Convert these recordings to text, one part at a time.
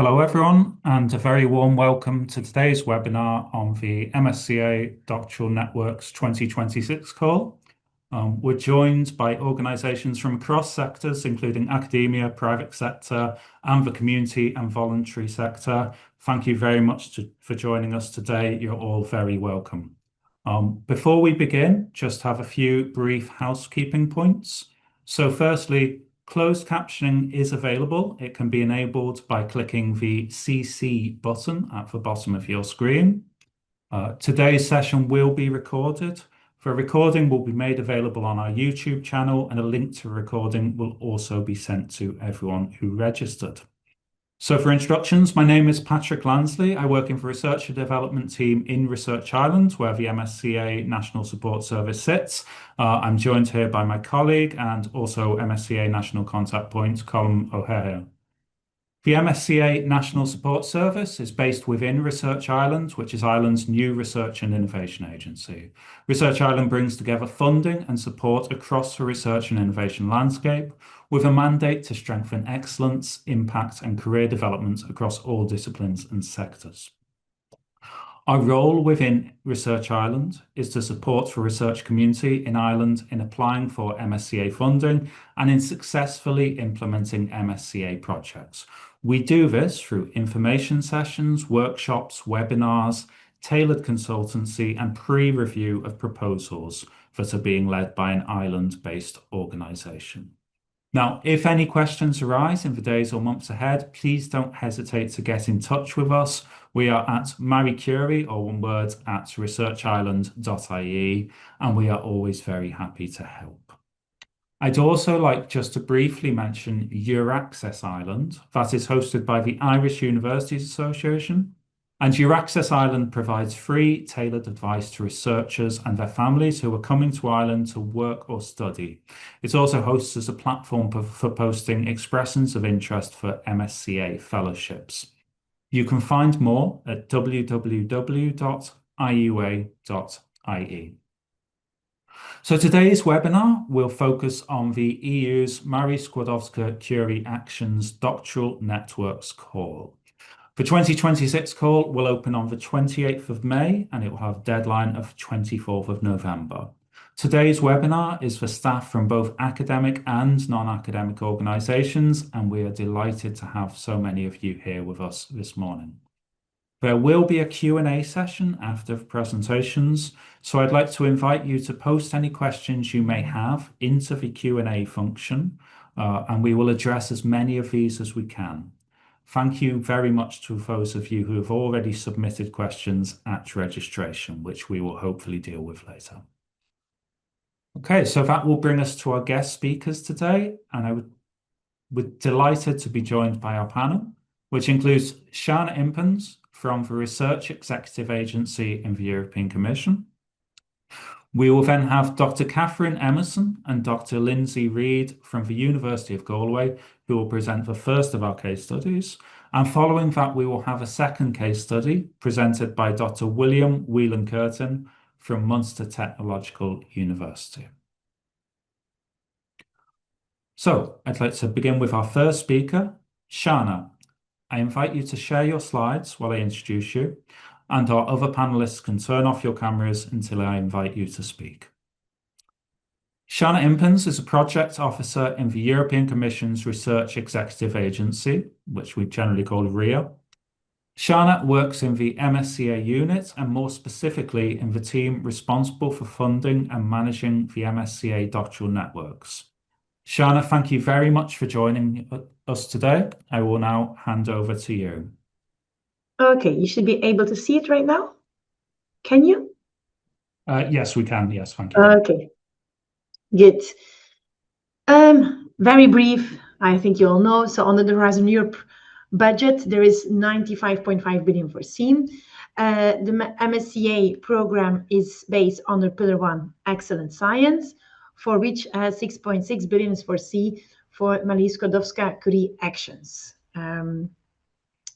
Hello, everyone, and a very warm welcome to today's webinar on the MSCA Doctoral Networks 2026 call. We're joined by organisations from across sectors, including academia, private sector, and the community and voluntary sector. Thank you very much for joining us today. You're all very welcome. Before we begin, just have a few brief housekeeping points. So firstly, closed captioning is available. It can be enabled by clicking the CC button at the bottom of your screen. Today's session will be recorded. The recording will be made available on our YouTube channel, and a link to the recording will also be sent to everyone who registered. So for introductions, my name is Patrick Lansley. I work in the Research and Development team in Research Ireland, where the MSCA National Support Service sits. I'm joined here by my colleague and also MSCA National Contact Point, Colm O'Hare. The MSCA National Support Service is based within Research Ireland, which is Ireland's new research and innovation agency. Research Ireland brings together funding and support across the research and innovation landscape, with a mandate to strengthen excellence, impact, and career development across all disciplines and sectors. Our role within Research Ireland is to support the research community in Ireland in applying for MSCA funding and in successfully implementing MSCA projects. We do this through information sessions, workshops, webinars, tailored consultancy, and pre-review of proposals that are being led by an Ireland-based organisation. Now, if any questions arise in the days or months ahead, please don't hesitate to get in touch with us. We are at Marie Curie, or one word, at researchireland.ie, and we are always very happy to help. I'd also like just to briefly mention Your Access Ireland, that is hosted by the Irish Universities Association. And Your Access Ireland provides free, tailored advice to researchers and their families who are coming to Ireland to work or study. It also hosts as a platform for posting expressions of interest for MSCA fellowships. You can find more at www.iua.ie. So today's webinar will focus on the EU's Marie Skłodowska-Curie Actions Doctoral Networks call. The 2026 call will open on the 28th of May, and it will have a deadline of 24th of November. Today's webinar is for staff from both academic and non-academic organisations, and we are delighted to have so many of you here with us this morning. There will be a Q&A session after the presentations, so I'd like to invite you to post any questions you may have into the Q&A function, and we will address as many of these as we can. Thank you very much to those of you who have already submitted questions at registration, which we will hopefully deal with later. Okay, so that will bring us to our guest speakers today, and we're delighted to be joined by our panel, which includes Sian Impens from the Research Executive Agency in the European Commission. We will then have Dr. Catherine Emerson and Dr. Lindsay Reid from the University of Galway, who will present the first of our case studies. And following that, we will have a second case study presented by Dr. William Whelan-Curtin from Munster Technological University. So I'd like to begin with our first speaker, Sianna. I invite you to share your slides while I introduce you, and our other panelists can turn off your cameras until I invite you to speak. Sianna Impens is a project officer in the European Commission's Research Executive Agency, which we generally call REA. Sianna works in the MSCA unit, and more specifically in the team responsible for funding and managing the MSCA Doctoral Networks. Sianna, thank you very much for joining us today. I will now hand over to you. Okay, you should be able to see it right now. Can you? Yes, we can. Yes, thank you. Okay, good. Very brief, I think you all know. So under the Horizon Europe budget, there is 95.5 billion foreseen. The MSCA program is based on the Pillar 1 Excellent Science, for which 6.6 billion is foreseen for Marie Skłodowska-Curie Actions.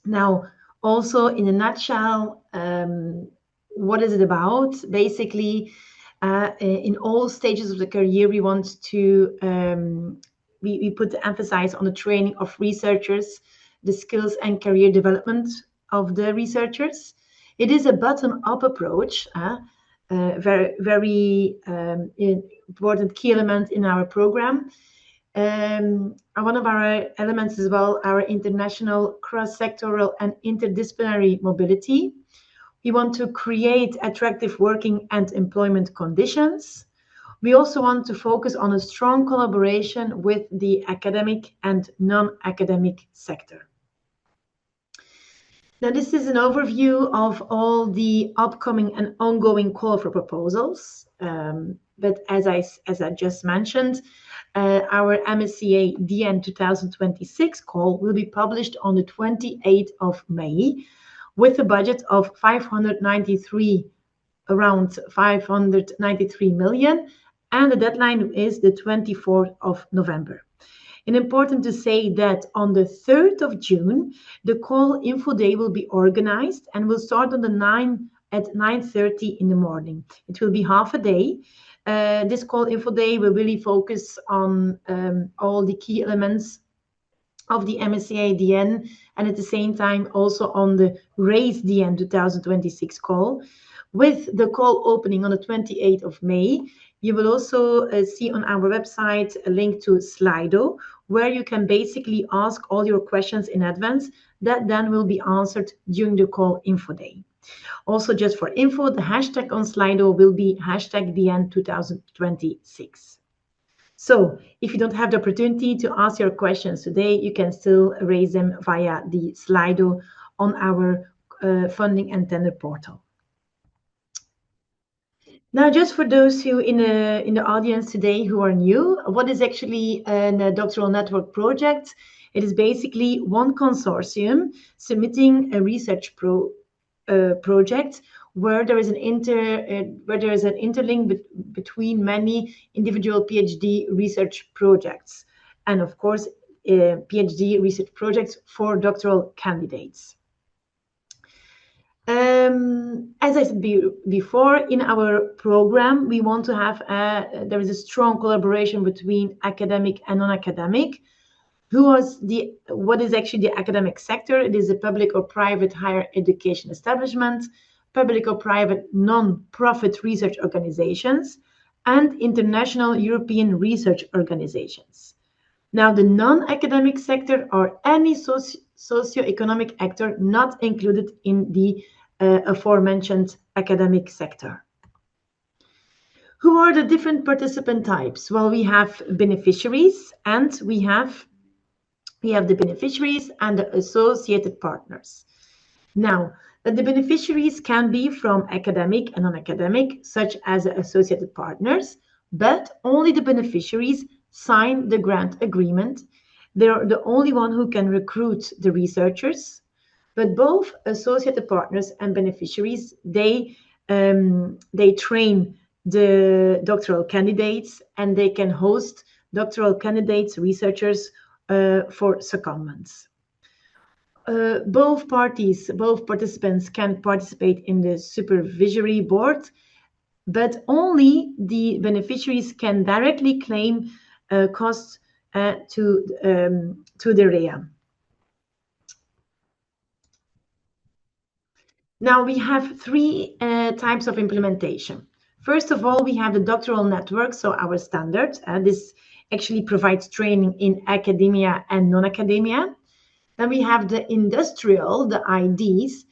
Now, also in a nutshell, what is it about? Basically, in all stages of the career, we want to we put the emphasis on the training of researchers the skills and career development of the researchers. It is a bottom-up approach, very important key element in our program. One of our elements as well, our international cross-sectoral and interdisciplinary mobility. We want to create attractive working and employment conditions. We also want to focus on a strong collaboration with the academic and non-academic sector. Now, this is an overview of all the upcoming and ongoing call for proposals. But as I just mentioned, our MSCA DN 2026 call will be published on the 28th of May with a budget of around 593 million, and the deadline is the 24th of November. And important to say that on the 3rd of June, the call info day will be organized and will start on at 9:30 in the morning. It will be half a day. This call info day will really focus on all the key elements of the MSCA DN, and at the same time also on the RAISE DN 2026 call. With the call opening on the 28th of May, you will also see on our website a link to Slido, where you can basically ask all your questions in advance that then will be answered during the call info day. Also, just for info, the hashtag on Slido will be #DN 2026. So if you don't have the opportunity to ask your questions today, you can still raise them via the Slido on our funding and tender portal. Now, just for those who in the audience today who are new, what is actually a doctoral network project? It is basically one consortium submitting a research project where there is an interlink between many individual PhD research projects, and of course, PhD research projects for doctoral candidates. As I said before, in our program, we want to have there is a strong collaboration between academic and non-academic. What is actually the academic sector? It is a public or private higher education establishment, public or private non-profit research organizations, and international European research organizations. Now, the non-academic sector are any socio-economic actor not included in the aforementioned academic sector. Who are the different participant types? Well, we have beneficiaries, and we have the beneficiaries and the associated partners. Now, the beneficiaries can be from academic and non-academic, such as the associated partners, but only the beneficiaries sign the grant agreement. They're the only one who can recruit the researchers, but both associated partners and beneficiaries, they train the doctoral candidates, and they can host doctoral candidates, researchers for secondments. Both participants can participate in the supervisory board, but only the beneficiaries can directly claim costs to the REA. Now, we have three types of implementation. First of all, we have the doctoral network, so our standard. This actually provides training in academia and non-academia. Then we have the industrial, the IDs,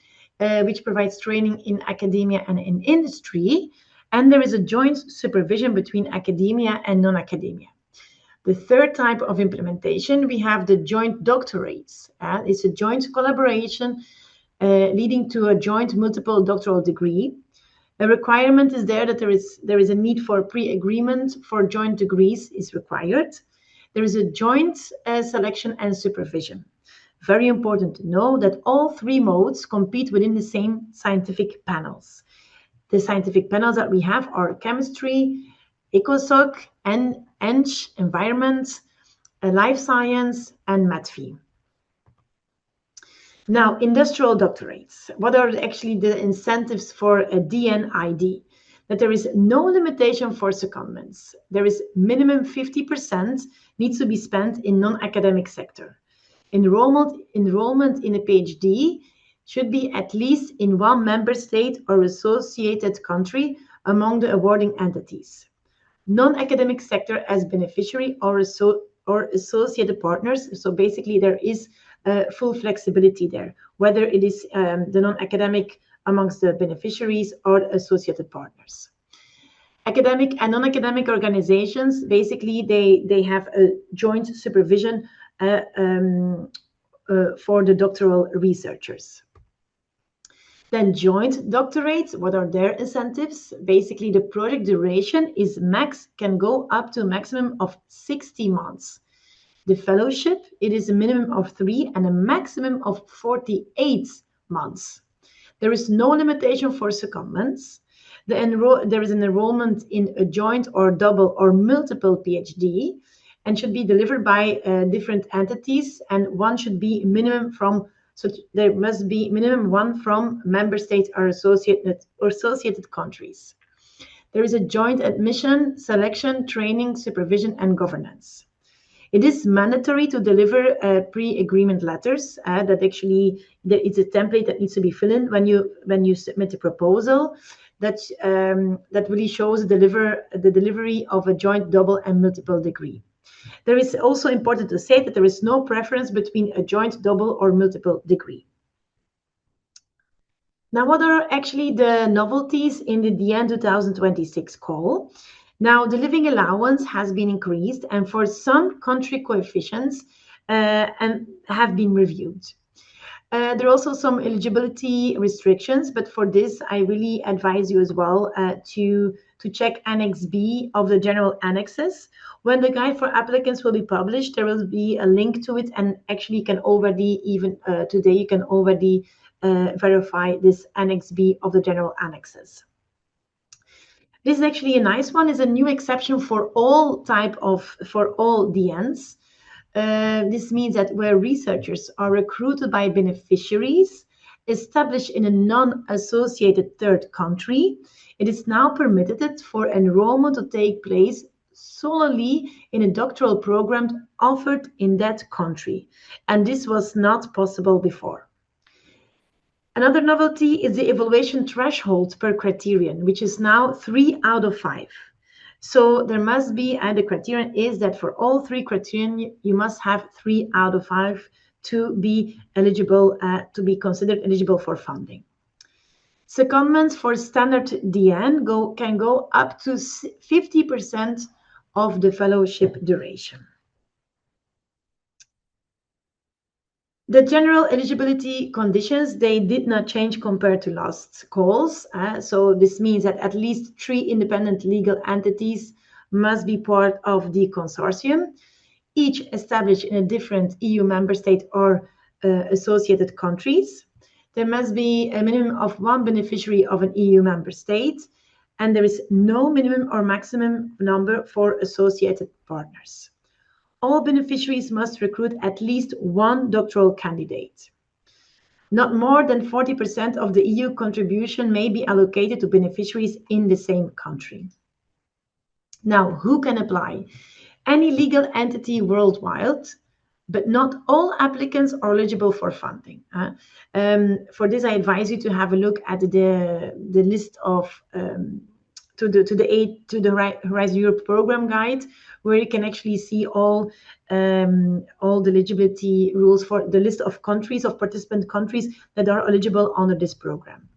which provides training in academia and in industry. And there is a joint supervision between academia and non-academia. The third type of implementation, we have the joint doctorates. It's a joint collaboration leading to a joint multiple doctoral degree. A requirement is there that there is a need for pre-agreement for joint degrees is required. There is a joint selection and supervision. Very important to know that all three modes compete within the same scientific panels. The scientific panels that we have are chemistry, ECOSOC, and ENG, environment, life science, and MATFI. Now, industrial doctorates. What are actually the incentives for a DNID? That there is no limitation for secondments. There is minimum 50% needs to be spent in non-academic sector. Enrollment in a PhD should be at least in one member state or associated country among the awarding entities. Non-academic sector as beneficiary or associated partners. So basically there is full flexibility there, whether it is the non-academic amongst the beneficiaries or associated partners. Academic and non-academic organizations, basically they have a joint supervision for the doctoral researchers. Then joint doctorates, what are their incentives? Basically, the project duration can go up to a maximum of 60 months. The fellowship, it is a minimum of 3 and a maximum of 48 months. There is no limitation for secondments. There is an enrollment in a joint or double or multiple PhD and should be delivered by different entities, and one should be minimum from. So there must be minimum one from member states or associated countries. There is a joint admission, selection, training, supervision, and governance. It is mandatory to deliver pre-agreement letters. That actually it's a template that needs to be filled in when you submit a proposal. That really shows the delivery of a joint, double, and multiple degree. There is also important to say that there is no preference between a joint, double, or multiple degree. Now, what are actually the novelties in the DN 2026 call? Now, the living allowance has been increased, and for some country coefficients and have been reviewed. There are also some eligibility restrictions, but for this, I really advise you as well to check Annex B of the general annexes. When the guide for applicants will be published, there will be a link to it, and actually you can already, even today, you can already verify this Annex B of the general annexes. This is actually a nice one. It's a new exception for all DNs. This means that where researchers are recruited by beneficiaries established in a non-associated third country, it is now permitted for enrollment to take place solely in a doctoral program offered in that country. And this was not possible before. Another novelty is the evaluation threshold per criterion, which is now 3 out of 5. So there must be, and the criterion is that for all 3 criterion, you must have 3 out of 5 to be eligible, to be considered eligible for funding. Secondments for standard DN can go up to 50% of the fellowship duration. The general eligibility conditions, they did not change compared to last calls. So this means that at least 3 independent legal entities must be part of the consortium, each established in a different EU member state or associated countries. There must be a minimum of 1 beneficiary of an EU member state, and there is no minimum or maximum number for associated partners. All beneficiaries must recruit at least 1 doctoral candidate. Not more than 40% of the EU contribution may be allocated to beneficiaries in the same country. Now, who can apply? Any legal entity worldwide, but not all applicants are eligible for funding. For this, I advise you to have a look at the list of to the Horizon Europe program guide, where you can actually see all the eligibility rules for the list of countries, of participant countries that are eligible under this program.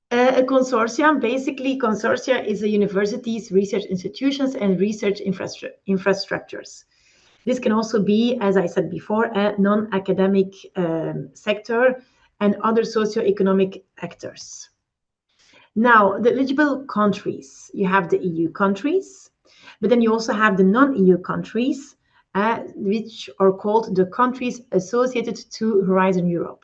A consortium, basically consortia is the universities, research institutions, and research infrastructures. This can also be, as I said before, a non-academic sector and other socioeconomic actors. Now, the eligible countries, you have the EU countries, but then you also have the non-EU countries, which are called the countries associated to Horizon Europe.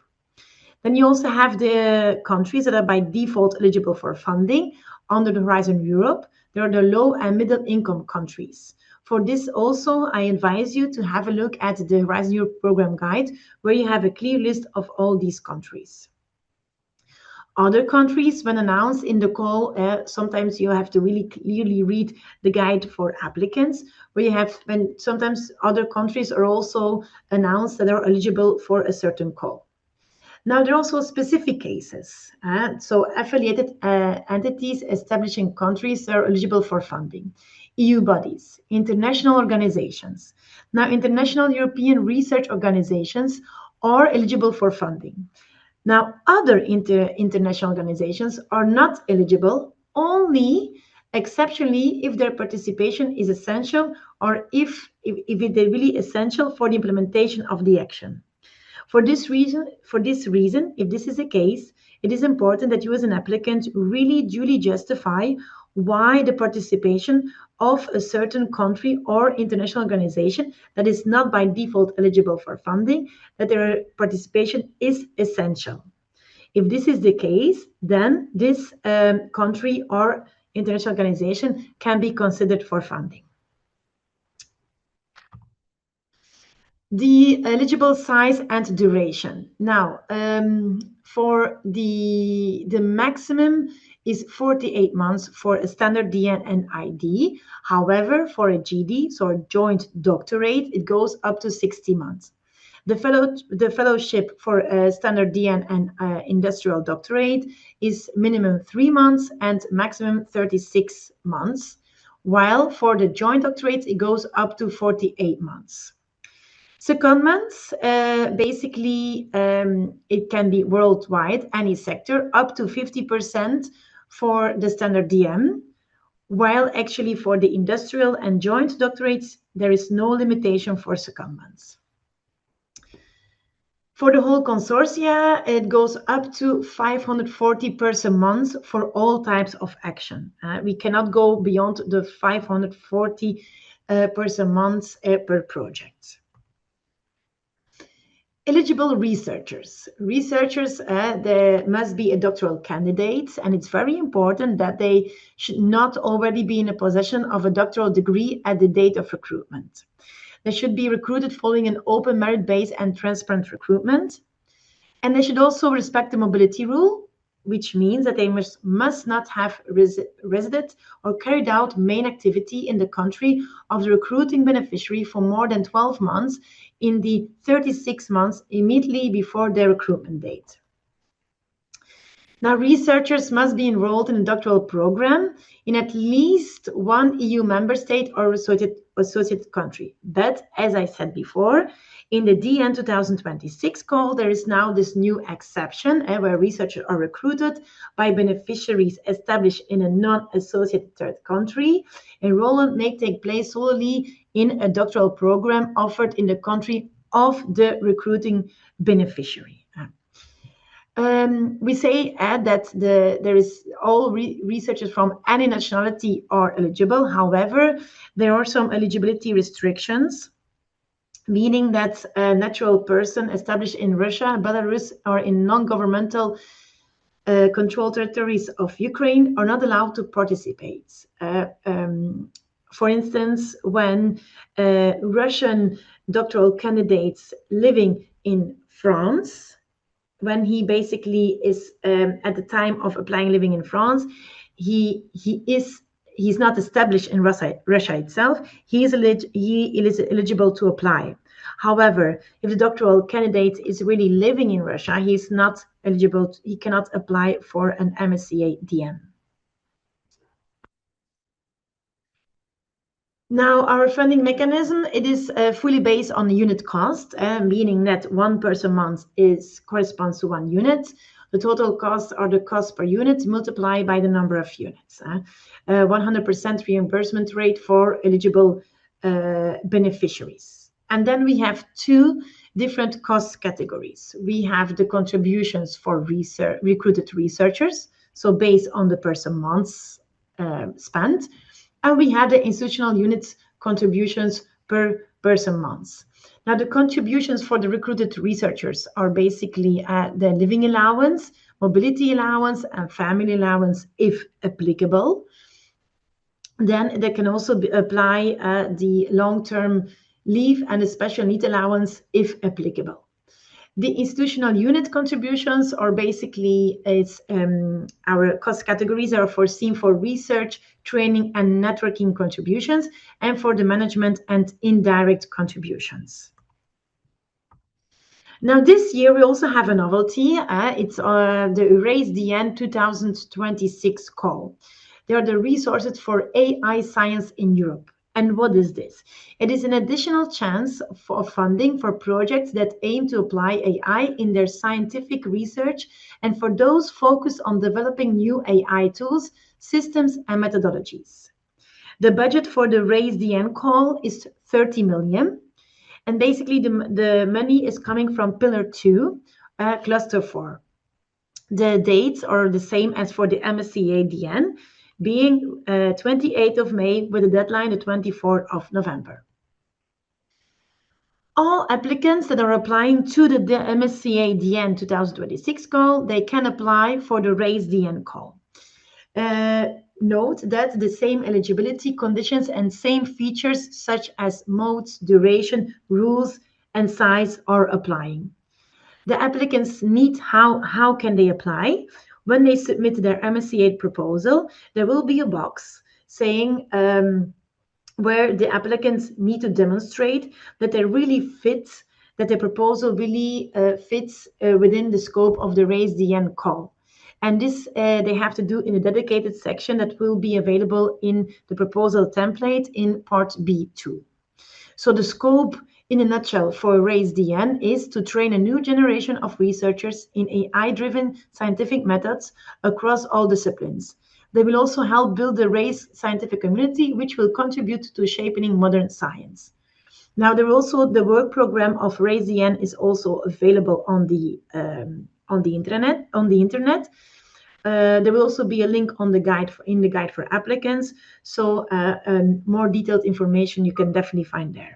Then you also have the countries that are by default eligible for funding under the Horizon Europe. They are the low and middle income countries. For this also, I advise you to have a look at the Horizon Europe program guide, where you have a clear list of all these countries. Other countries, when announced in the call, sometimes you have to really clearly read the guide for applicants, where you have, when sometimes other countries are also announced that are eligible for a certain call. Now, there are also specific cases. So affiliated entities establishing countries are eligible for funding. EU bodies, international organizations. Now, international European research organizations are eligible for funding. Now, other international organizations are not eligible, only exceptionally if their participation is essential or if they're really essential for the implementation of the action. For this reason, if this is the case, it is important that you as an applicant really duly justify why the participation of a certain country or international organization that is not by default eligible for funding, that their participation is essential. If this is the case, then this country or international organization can be considered for funding. The eligible size and duration. Now, for the maximum is 48 months for a standard DN and ID. However, for a GD, so a joint doctorate, it goes up to 60 months. The fellowship for a standard DN and industrial doctorate is minimum 3 months and maximum 36 months, while for the joint doctorate, it goes up to 48 months. Secondments, basically, it can be worldwide, any sector, up to 50% for the standard DM, while actually for the industrial and joint doctorates, there is no limitation for secondments. For the whole consortia, it goes up to 540 person months for all types of action. We cannot go beyond the 540 person months per project. Eligible researchers. There must be a doctoral candidate, and it's very important that they should not already be in a possession of a doctoral degree at the date of recruitment. They should be recruited following an open merit-based and transparent recruitment. And they should also respect the mobility rule, which means that they must not have resided or carried out main activity in the country of the recruiting beneficiary for more than 12 months in the 36 months immediately before their recruitment date. Now, researchers must be enrolled in a doctoral program in at least one EU member state or associated country. But as I said before, in the DN 2026 call, there is now this new exception where researchers are recruited by beneficiaries established in a non-associated third country. Enrollment may take place solely in a doctoral program offered in the country of the recruiting beneficiary. We say that there is all researchers from any nationality are eligible. However, there are some eligibility restrictions, meaning that a natural person established in Russia, Belarus, or in non-governmental controlled territories of Ukraine are not allowed to participate. For instance, when Russian doctoral candidates living in France, when he basically is at the time of applying living in France, he's not established in Russia itself. He is eligible to apply. However, if the doctoral candidate is really living in Russia, he's not eligible. He cannot apply for an MSCA DM. Now, our funding mechanism, it is fully based on the unit cost, meaning that 1 person month corresponds to 1 unit. The total costs are the cost per unit multiplied by the number of units. 100% reimbursement rate for eligible beneficiaries. And then we have 2 different cost categories. We have the contributions for recruited researchers, so based on the person months spent. And we have the institutional units contributions per person months. Now, the contributions for the recruited researchers are basically the living allowance, mobility allowance, and family allowance, if applicable. Then they can also apply the long-term leave and the special need allowance, if applicable. The institutional unit contributions are basically our cost categories are foreseen for research, training, and networking contributions, and for the management and indirect contributions. Now, this year we also have a novelty. It's the Erase the End 2026 call. They are the resources for AI science in Europe. And what is this? It is an additional chance for funding for projects that aim to apply AI in their scientific research and for those focused on developing new AI tools, systems, and methodologies. The budget for the Raise the End call is 30 million. And basically, the money is coming from Pillar 2, Cluster 4. The dates are the same as for the MSCA DN, being 28th of May with a deadline the 24th of November. All applicants that are applying to the MSCA DN 2026 call, they can apply for the Raise DN call. Note that the same eligibility conditions and same features such as modes, duration, rules, and size are applying. The applicants need how can they apply? When they submit their MSCA proposal, there will be a box saying where the applicants need to demonstrate that they really fit, that the proposal really fits within the scope of the Raise the End call. And this they have to do in a dedicated section that will be available in the proposal template in part B2. So the scope in a nutshell for Raise the End is to train a new generation of researchers in AI-driven scientific methods across all disciplines. They will also help build the RAISE scientific community, which will contribute to shaping modern science. Now, there also the work program of Raise the End is also available on the internet. There will also be a link on the guide in the guide for applicants. So more detailed information you can definitely find there.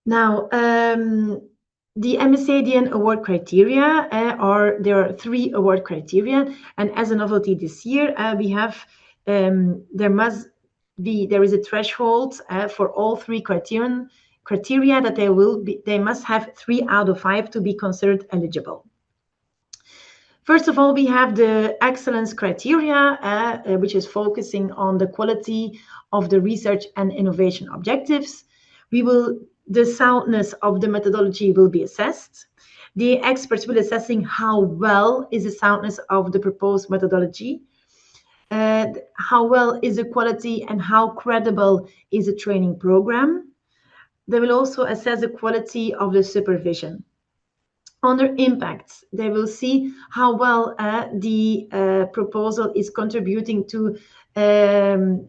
Now, the MSCA DN award criteria there are 3 award criteria, and as a novelty this year, we have there is a threshold for all 3 criteria that they must have 3 out of 5 to be considered eligible. First of all, we have the excellence criteria, which is focusing on the quality of the research and innovation objectives. The soundness of the methodology will be assessed. The experts will assessing how well is the soundness of the proposed methodology, how well is the quality and how credible is the training program. They will also assess the quality of the supervision. Under impacts, they will see how well the proposal is contributing to the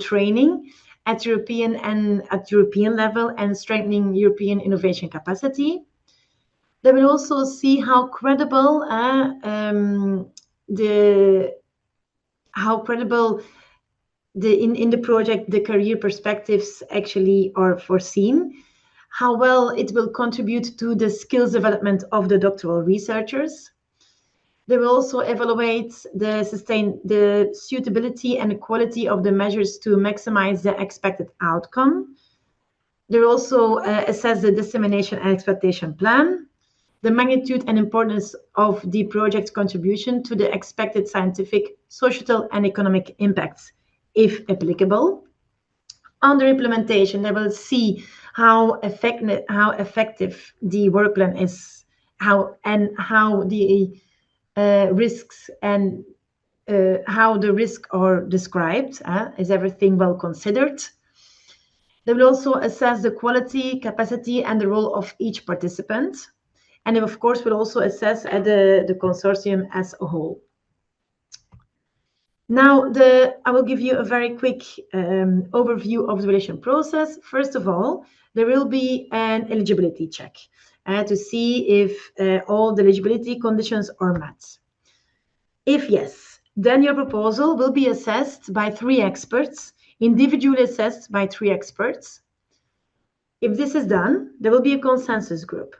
training at European level and strengthening European innovation capacity. They will also see how credible in the project the career perspectives actually are foreseen, how well it will contribute to the skills development of the doctoral researchers. They will also evaluate the suitability and the quality of the measures to maximize the expected outcome. They will also assess the dissemination and exploitation plan, the magnitude and importance of the project's contribution to the expected scientific, societal, and economic impacts, if applicable. Under implementation, they will see how effective the work plan is, how the risks and how the risks are described. Is everything well considered? They will also assess the quality, capacity, and the role of each participant. And they, of course, will also assess the consortium as a whole. Now, I will give you a very quick overview of the evaluation process. First of all, there will be an eligibility check to see if all the eligibility conditions are met. If yes, then your proposal will be assessed by 3 experts, individually assessed by 3 experts. If this is done, there will be a consensus group.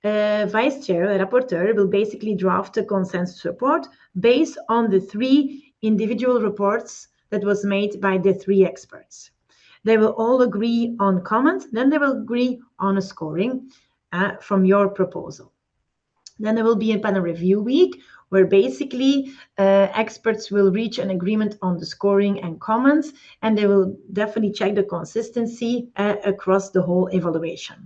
Vice chair, a rapporteur, will basically draft a consensus report based on the 3 individual reports that was made by the 3 experts. They will all agree on comments, then they will agree on a scoring from your proposal. Then there will be a panel review week where basically experts will reach an agreement on the scoring and comments, and they will definitely check the consistency across the whole evaluation.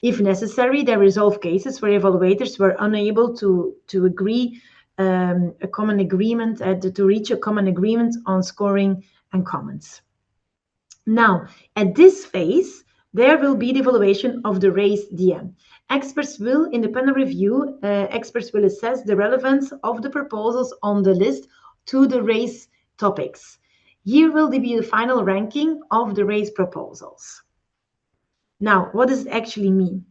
If necessary, they resolve cases where evaluators were unable to agree a common agreement, to reach a common agreement on scoring and comments. Now, at this phase, there will be the evaluation of the race DM. Experts will, in the panel review, experts will assess the relevance of the proposals on the list to the race topics. Here will be the final ranking of the race proposals. Now, what does it actually mean?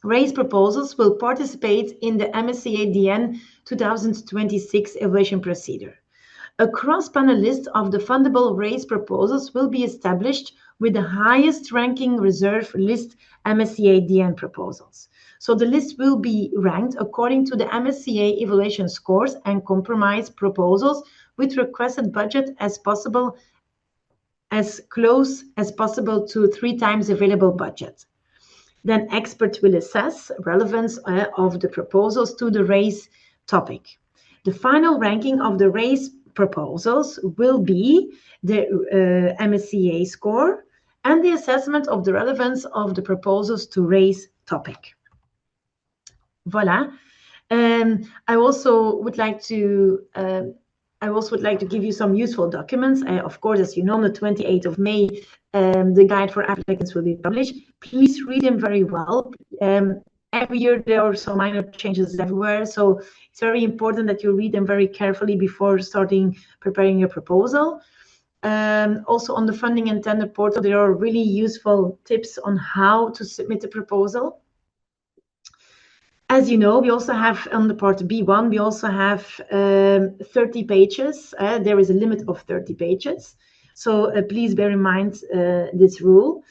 Race proposals will participate in the MSCA DN 2026 evaluation procedure. A cross-panel list of the fundable race proposals will be established with the highest ranking reserve list MSCA DN proposals. So the list will be ranked according to the MSCA evaluation scores and compromise proposals with requested budget as possible, as close as possible to 3 times available budget. Then experts will assess relevance of the proposals to the race topic. The final ranking of the race proposals will be the MSCA score and the assessment of the relevance of the proposals to race topic. Voilà. I also would like to give you some useful documents. Of course, as you know, on the 28th of May, the guide for applicants will be published. Please read them very well. Every year there are some minor changes everywhere, so it's very important that you read them very carefully before starting preparing your proposal. Also on the funding and tender portal, there are really useful tips on how to submit a proposal. As you know, we also have on the part B1, we also have 30 pages. There is a limit of 30 pages. So please bear in mind this rule.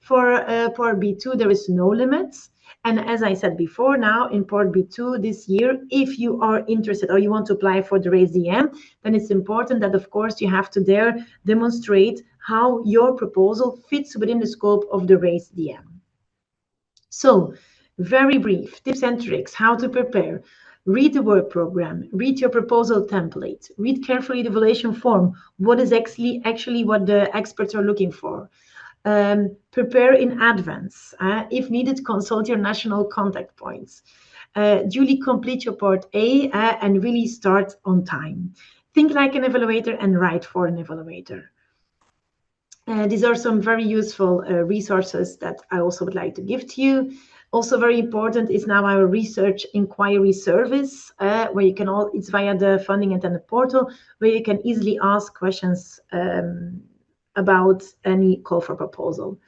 For part B2, there is no limits. And as I said before, now in part B2 this year, if you are interested or you want to apply for the RAISE DM, then it's important that, of course, you have to there demonstrate how your proposal fits within the scope of the RAISE DM. So, very brief tips and tricks, how to prepare. Read the work program, read your proposal template, read carefully the evaluation form. What is actually what the experts are looking for. Prepare in advance. If needed, consult your national contact points. Duly complete your part A and really start on time. Think like an evaluator and write for an evaluator. These are some very useful resources that I also would like to give to you. Also very important is now our research inquiry service, where you can it's via the funding and tender portal, where you can easily ask questions about any call for proposal.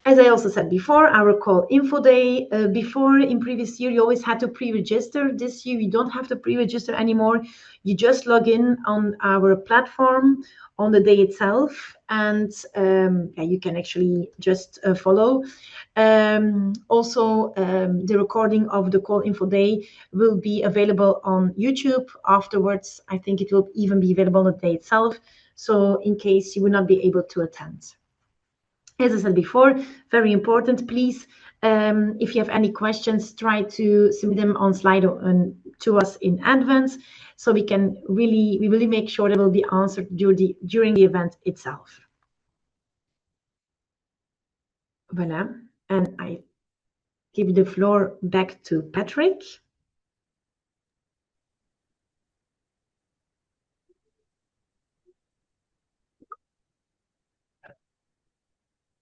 As I also said before, our call info day, before in previous year, you always had to pre-register. This year, you don't have to pre-register anymore. You just log in on our platform on the day itself, and you can actually just follow. Also, the recording of the call info day will be available on YouTube afterwards. I think it will even be available on the day itself. So in case you will not be able to attend. As I said before, very important, please, if you have any questions, try to submit them on Slido to us in advance, so we really make sure they will be answered during the event itself. Voilà, and I give the floor back to Patrick.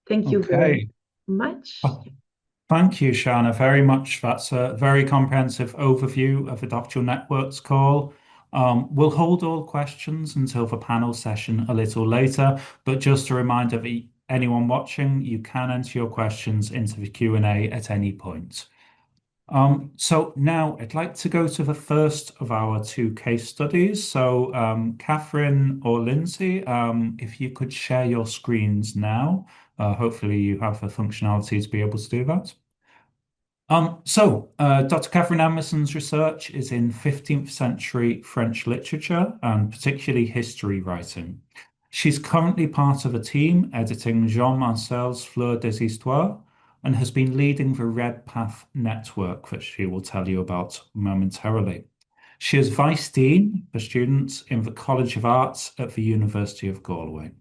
Thank you very much. Thank you, Shana, very much. That's a very comprehensive overview of the Doctoral Networks call. We'll hold all questions until the panel session a little later, but just a reminder that anyone watching, you can enter your questions into the Q&A at any point. So now I'd like to go to the first of our two case studies. So Catherine or Lindsay, if you could share your screens now, hopefully you have the functionality to be able to do that. Dr. Catherine Emerson's research is in 15th century French literature and particularly history writing. She's currently part of a team editing Jean Marcel's Fleur des Histoires and has been leading the Red Path network, which she will tell you about momentarily. She is Vice Dean for students in the College of Arts at the University of Galway.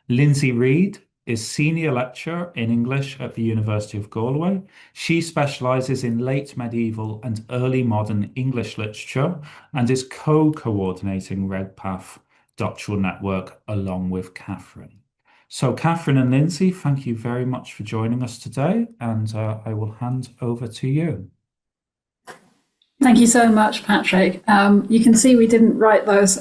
Lindsay Reid is Senior Lecturer in English at the University of Galway. She specialises in late medieval and early modern English literature and is co-coordinating Red Path Doctoral Network along with Catherine. So Catherine and Lindsay, thank you very much for joining us today, and I will hand over to you. Thank you so much, Patrick. You can see we didn't write those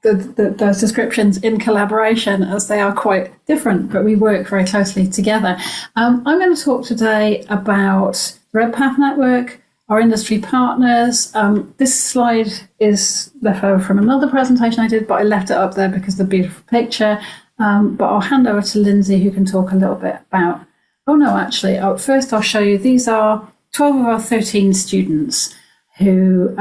those descriptions in collaboration, as they are quite different, but we work very closely together. I'm going to talk today about the Red Path Network, our industry partners. This slide is left over from another presentation I did, but I left it up there because of the beautiful picture. But I'll hand over to Lindsay, who can talk a little bit about, first I'll show you, these are 12 of our 13 students who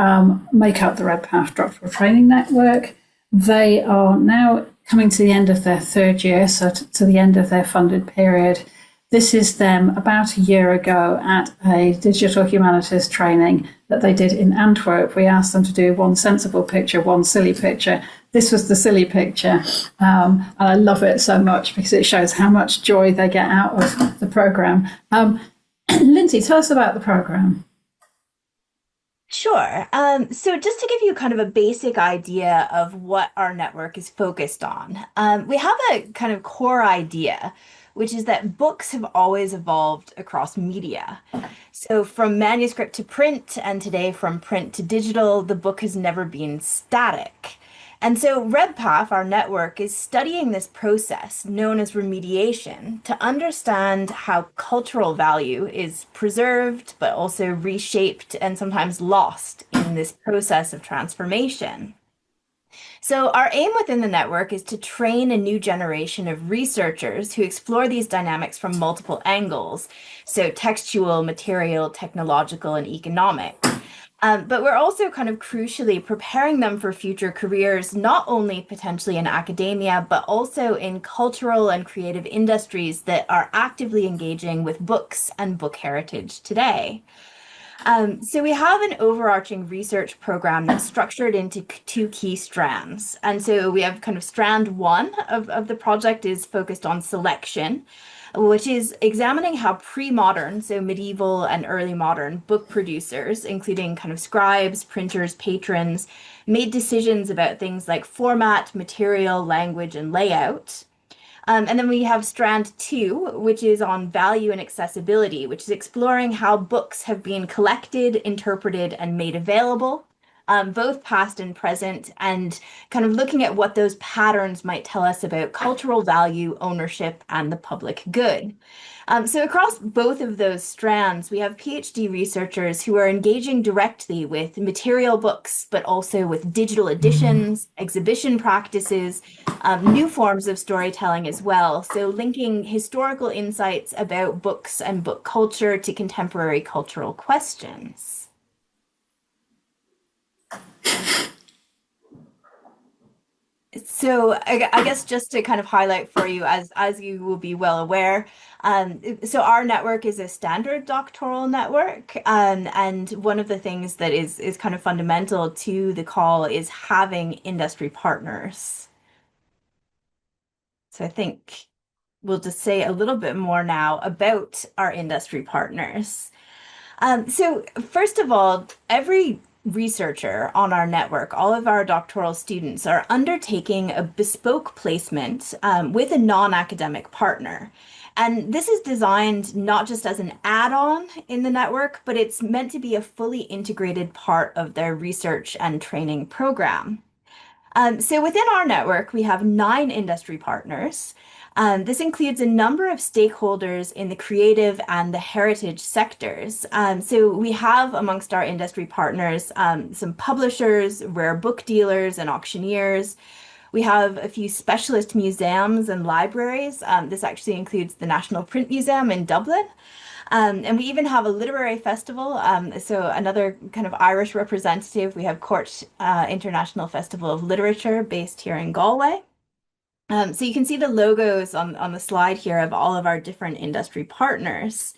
make up the Red Path Doctoral Training Network. They are now coming to the end of their third year, so to the end of their funded period. This is them about a year ago at a digital humanities training that they did in Antwerp. We asked them to do one sensible picture, one silly picture. This was the silly picture, and I love it so much because it shows how much joy they get out of the programme. Lindsay, tell us about the programme. Sure. So just to give you kind of a basic idea of what our network is focused on, we have a kind of core idea, which is that books have always evolved across media. So from manuscript to print, and today from print to digital, the book has never been static. And so RedPath, our network, is studying this process known as remediation to understand how cultural value is preserved, but also reshaped and sometimes lost in this process of transformation. So our aim within the network is to train a new generation of researchers who explore these dynamics from multiple angles, so textual, material, technological, and economic. But we're also kind of crucially preparing them for future careers, not only potentially in academia, but also in cultural and creative industries that are actively engaging with books and book heritage today. So we have an overarching research program that's structured into two key strands. And so we have kind of strand one of the project is focused on selection, which is examining how pre-modern, so medieval and early modern book producers, including kind of scribes, printers, patrons, made decisions about things like format, material, language, and layout. And then we have strand two, which is on value and accessibility, which is exploring how books have been collected, interpreted, and made available, both past and present, and kind of looking at what those patterns might tell us about cultural value, ownership, and the public good. So across both of those strands, we have PhD researchers who are engaging directly with material books, but also with digital editions, exhibition practices, new forms of storytelling as well. So linking historical insights about books and book culture to contemporary cultural questions. So I guess just to kind of highlight for you, as you will be well aware, so our network is a standard doctoral network, and one of the things that is kind of fundamental to the call is having industry partners. So I think we'll just say a little bit more now about our industry partners. So first of all, every researcher on our network, all of our doctoral students are undertaking a bespoke placement with a non-academic partner. And this is designed not just as an add-on in the network, but it's meant to be a fully integrated part of their research and training program. So within our network, we have 9 industry partners. This includes a number of stakeholders in the creative and the heritage sectors. So we have amongst our industry partners some publishers, rare book dealers, and auctioneers. We have a few specialist museums and libraries. This actually includes the National Print Museum in Dublin. And we even have a literary festival. So another kind of Irish representative, we have Court International Festival of Literature based here in Galway. So you can see the logos on the slide here of all of our different industry partners.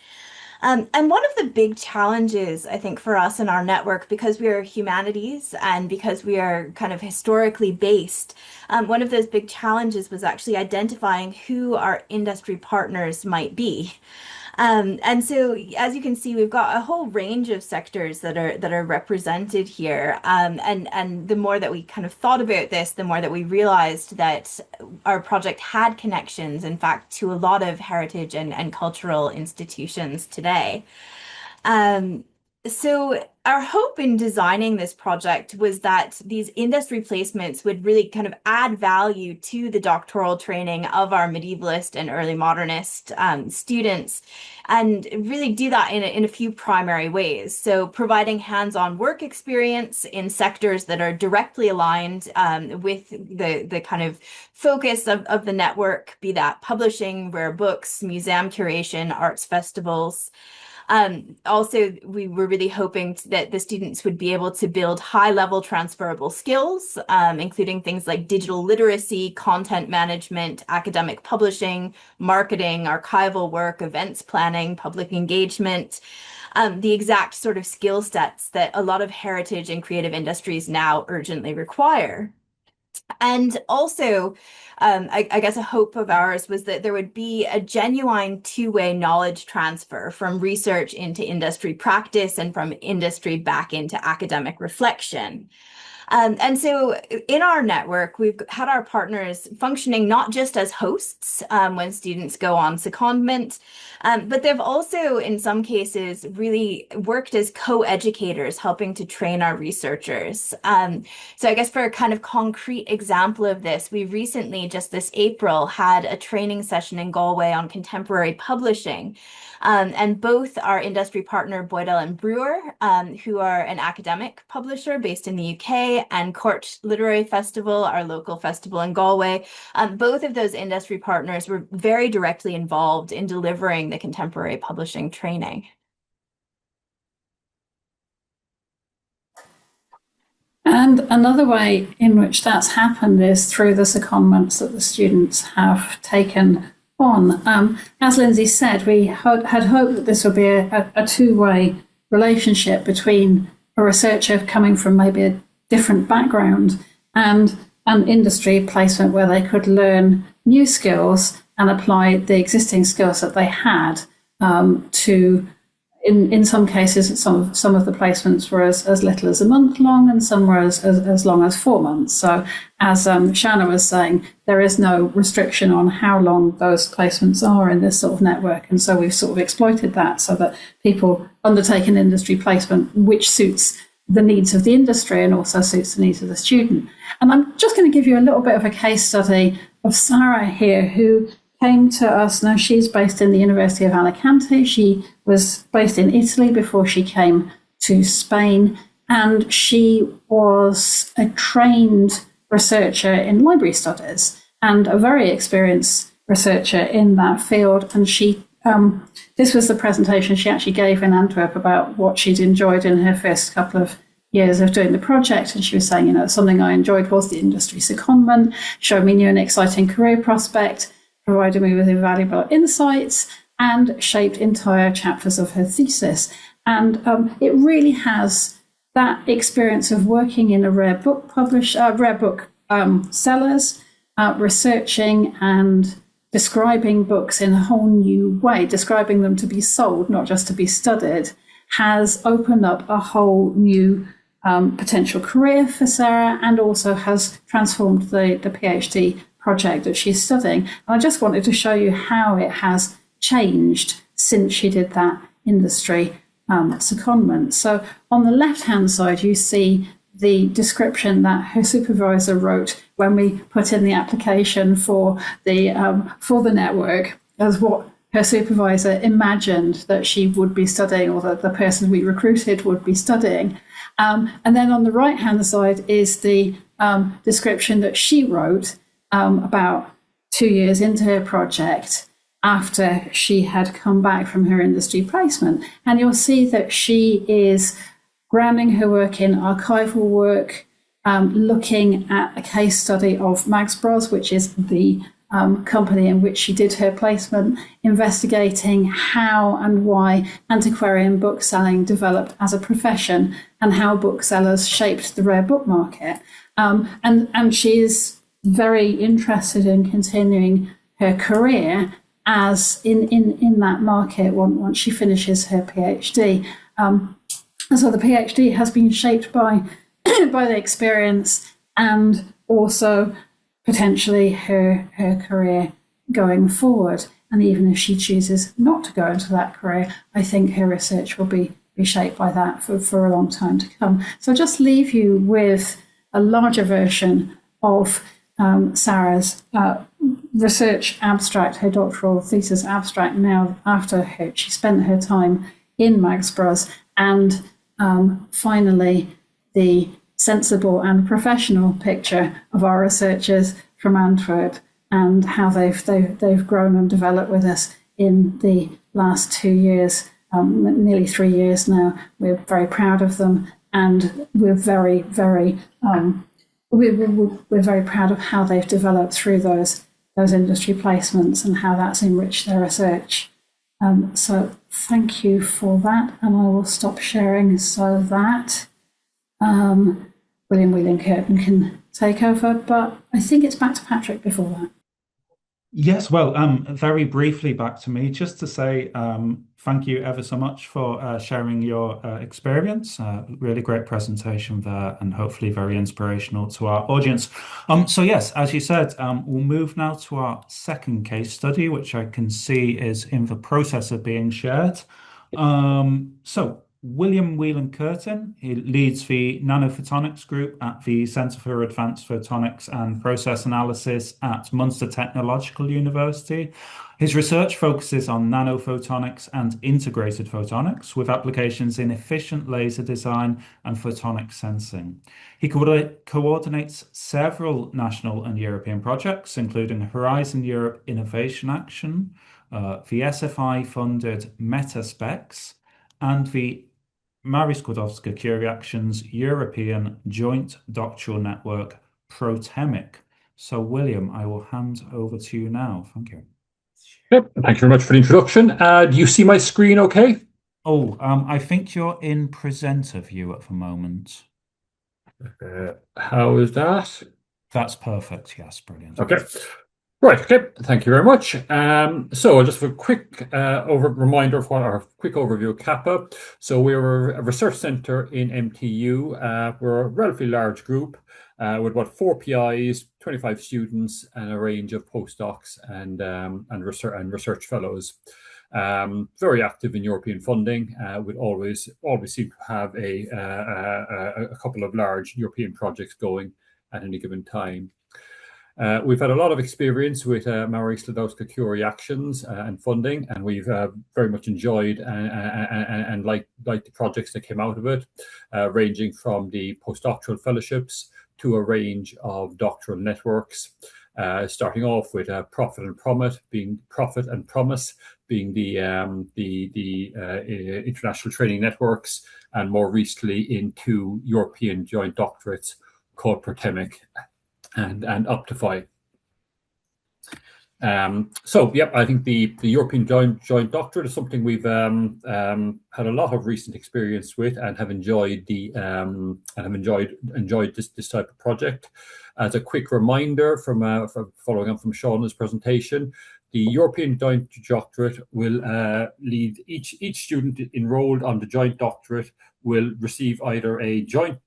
And one of the big challenges, I think, for us in our network, because we are humanities and because we are kind of historically based, one of those big challenges was actually identifying who our industry partners might be. And so, as you can see, we've got a whole range of sectors that are represented here. And the more that we kind of thought about this, the more that we realized that our project had connections, in fact, to a lot of heritage and cultural institutions today. So our hope in designing this project was that these industry placements would really kind of add value to the doctoral training of our medievalist and early modernist students, and really do that in a few primary ways. So providing hands-on work experience in sectors that are directly aligned with the kind of focus of the network, be that publishing, rare books, museum curation, arts festivals. Also, we were really hoping that the students would be able to build high-level transferable skills, including things like digital literacy, content management, academic publishing, marketing, archival work, events planning, public engagement, the exact sort of skill sets that a lot of heritage and creative industries now urgently require. And also, I guess a hope of ours was that there would be a genuine two-way knowledge transfer from research into industry practice and from industry back into academic reflection. And so in our network, we've had our partners functioning not just as hosts when students go on secondment, but they've also, in some cases, really worked as co-educators, helping to train our researchers. So I guess for a kind of concrete example of this, we recently, just this April, had a training session in Galway on contemporary publishing. And both our industry partner, Boydell and Brewer, who are an academic publisher based in the UK, and Court Literary Festival, our local festival in Galway, both of those industry partners were very directly involved in delivering the contemporary publishing training. And another way in which that's happened is through the secondments that the students have taken on. As Lindsay said, we had hoped that this would be a two-way relationship between a researcher coming from maybe a different background and an industry placement where they could learn new skills and apply the existing skills that they had to. In some cases, some of the placements were as little as a month long, and some were as long as 4 months. So, as Shanna was saying, there is no restriction on how long those placements are in this sort of network, and so we've sort of exploited that so that people undertake an industry placement which suits the needs of the industry and also suits the needs of the student. And I'm just going to give you a little bit of a case study of Sarah here, who came to us. Now, she's based in the University of Alicante. She was based in Italy before she came to Spain, and she was a trained researcher in library studies and a very experienced researcher in that field. And she, this was the presentation she actually gave in Antwerp about what she'd enjoyed in her first couple of years of doing the project. And she was saying, something I enjoyed was the industry secondment, showed me new and exciting career prospect, provided me with invaluable insights, and shaped entire chapters of her thesis. And it really has that experience of working in a rare book sellers, researching and describing books in a whole new way, describing them to be sold, not just to be studied, has opened up a whole new potential career for Sarah, and also has transformed the PhD project that she's studying. And I just wanted to show you how it has changed since she did that industry secondment. So on the left-hand side, you see the description that her supervisor wrote when we put in the application for the network, as what her supervisor imagined that she would be studying, or that the person we recruited would be studying. And then on the right-hand side is the description that she wrote about 2 years into her project after she had come back from her industry placement. And you'll see that she is grounding her work in archival work, looking at a case study of Mags Bros, which is the company in which she did her placement, investigating how and why antiquarian bookselling developed as a profession and how booksellers shaped the rare book market. And she is very interested in continuing her career as in that market once she finishes her PhD. And so the PhD has been shaped by the experience and also potentially her career going forward. And even if she chooses not to go into that career, I think her research will be shaped by that for a long time to come. So I'll just leave you with a larger version of Sarah's research abstract, her doctoral thesis abstract, now after she spent her time in Mags Bros, and finally the sensible and professional picture of our researchers from Antwerp and how they've grown and developed with us in the last 2 years, nearly 3 years now. We're very proud of them, and we're very, very we're very proud of how they've developed through those industry placements and how that's enriched their research. So thank you for that, and I will stop sharing so that William Whelan-Curtin can take over, but I think it's back to Patrick before that. Yes, well, very briefly back to me, just to say thank you ever so much for sharing your experience. Really great presentation there, and hopefully very inspirational to our audience. So yes, as you said, we'll move now to our second case study, which I can see is in the process of being shared. So William Whelan-Curtin, he leads the Nanophotonics group at the Centre for Advanced Photonics and Process Analysis at Munster Technological University. His research focuses on nanophotonics and integrated photonics with applications in efficient laser design and photonic sensing. He coordinates several national and European projects, including Horizon Europe Innovation Action, the SFI-funded MetaSpecs, and the Marie Skłodowska-Curie Action's European Joint Doctoral Network, ProTemic. So, William, I will hand over to you now. Thank you. Yep, thank you very much for the introduction. Do you see my screen okay? Oh, I think you're in presenter view at the moment. How is that? That's perfect. Yes, brilliant. Okay. Right, okay, thank you very much. So just a quick reminder of what our quick overview of CAPA. So we're a research centre in MTU. We're a relatively large group with about 4 PIs, 25 students, and a range of postdocs and research fellows. Very active in European funding. We'd always seem to have a couple of large European projects going at any given time. We've had a lot of experience with Marie Skłodowska-Curie actions and funding, and we've very much enjoyed and liked the projects that came out of it, ranging from the postdoctoral fellowships to a range of doctoral networks, starting off with Profit and Promise being the international training networks, and more recently into European joint doctorates called ProTemic and Optify. So yeah, I think the European joint doctorate is something we've had a lot of recent experience with and have enjoyed enjoyed this type of project. As a quick reminder from following on from Shauna's presentation, the European joint doctorate will lead each student enrolled on the joint doctorate will receive either a joint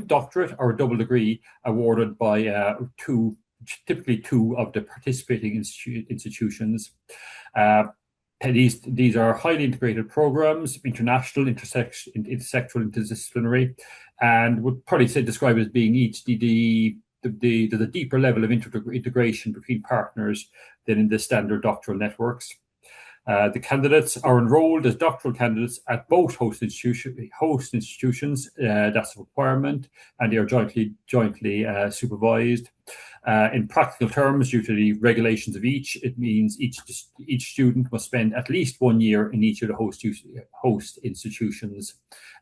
doctorate or a double degree awarded by typically two of the participating institutions. These are highly integrated programs, international, intersectoral, interdisciplinary, and would probably describe as being each the deeper level of integration between partners than in the standard doctoral networks. The candidates are enrolled as doctoral candidates at both host institutions. That's a requirement, and they are jointly supervised. In practical terms, due to the regulations of each, it means each student must spend at least 1 year in each of the host institutions,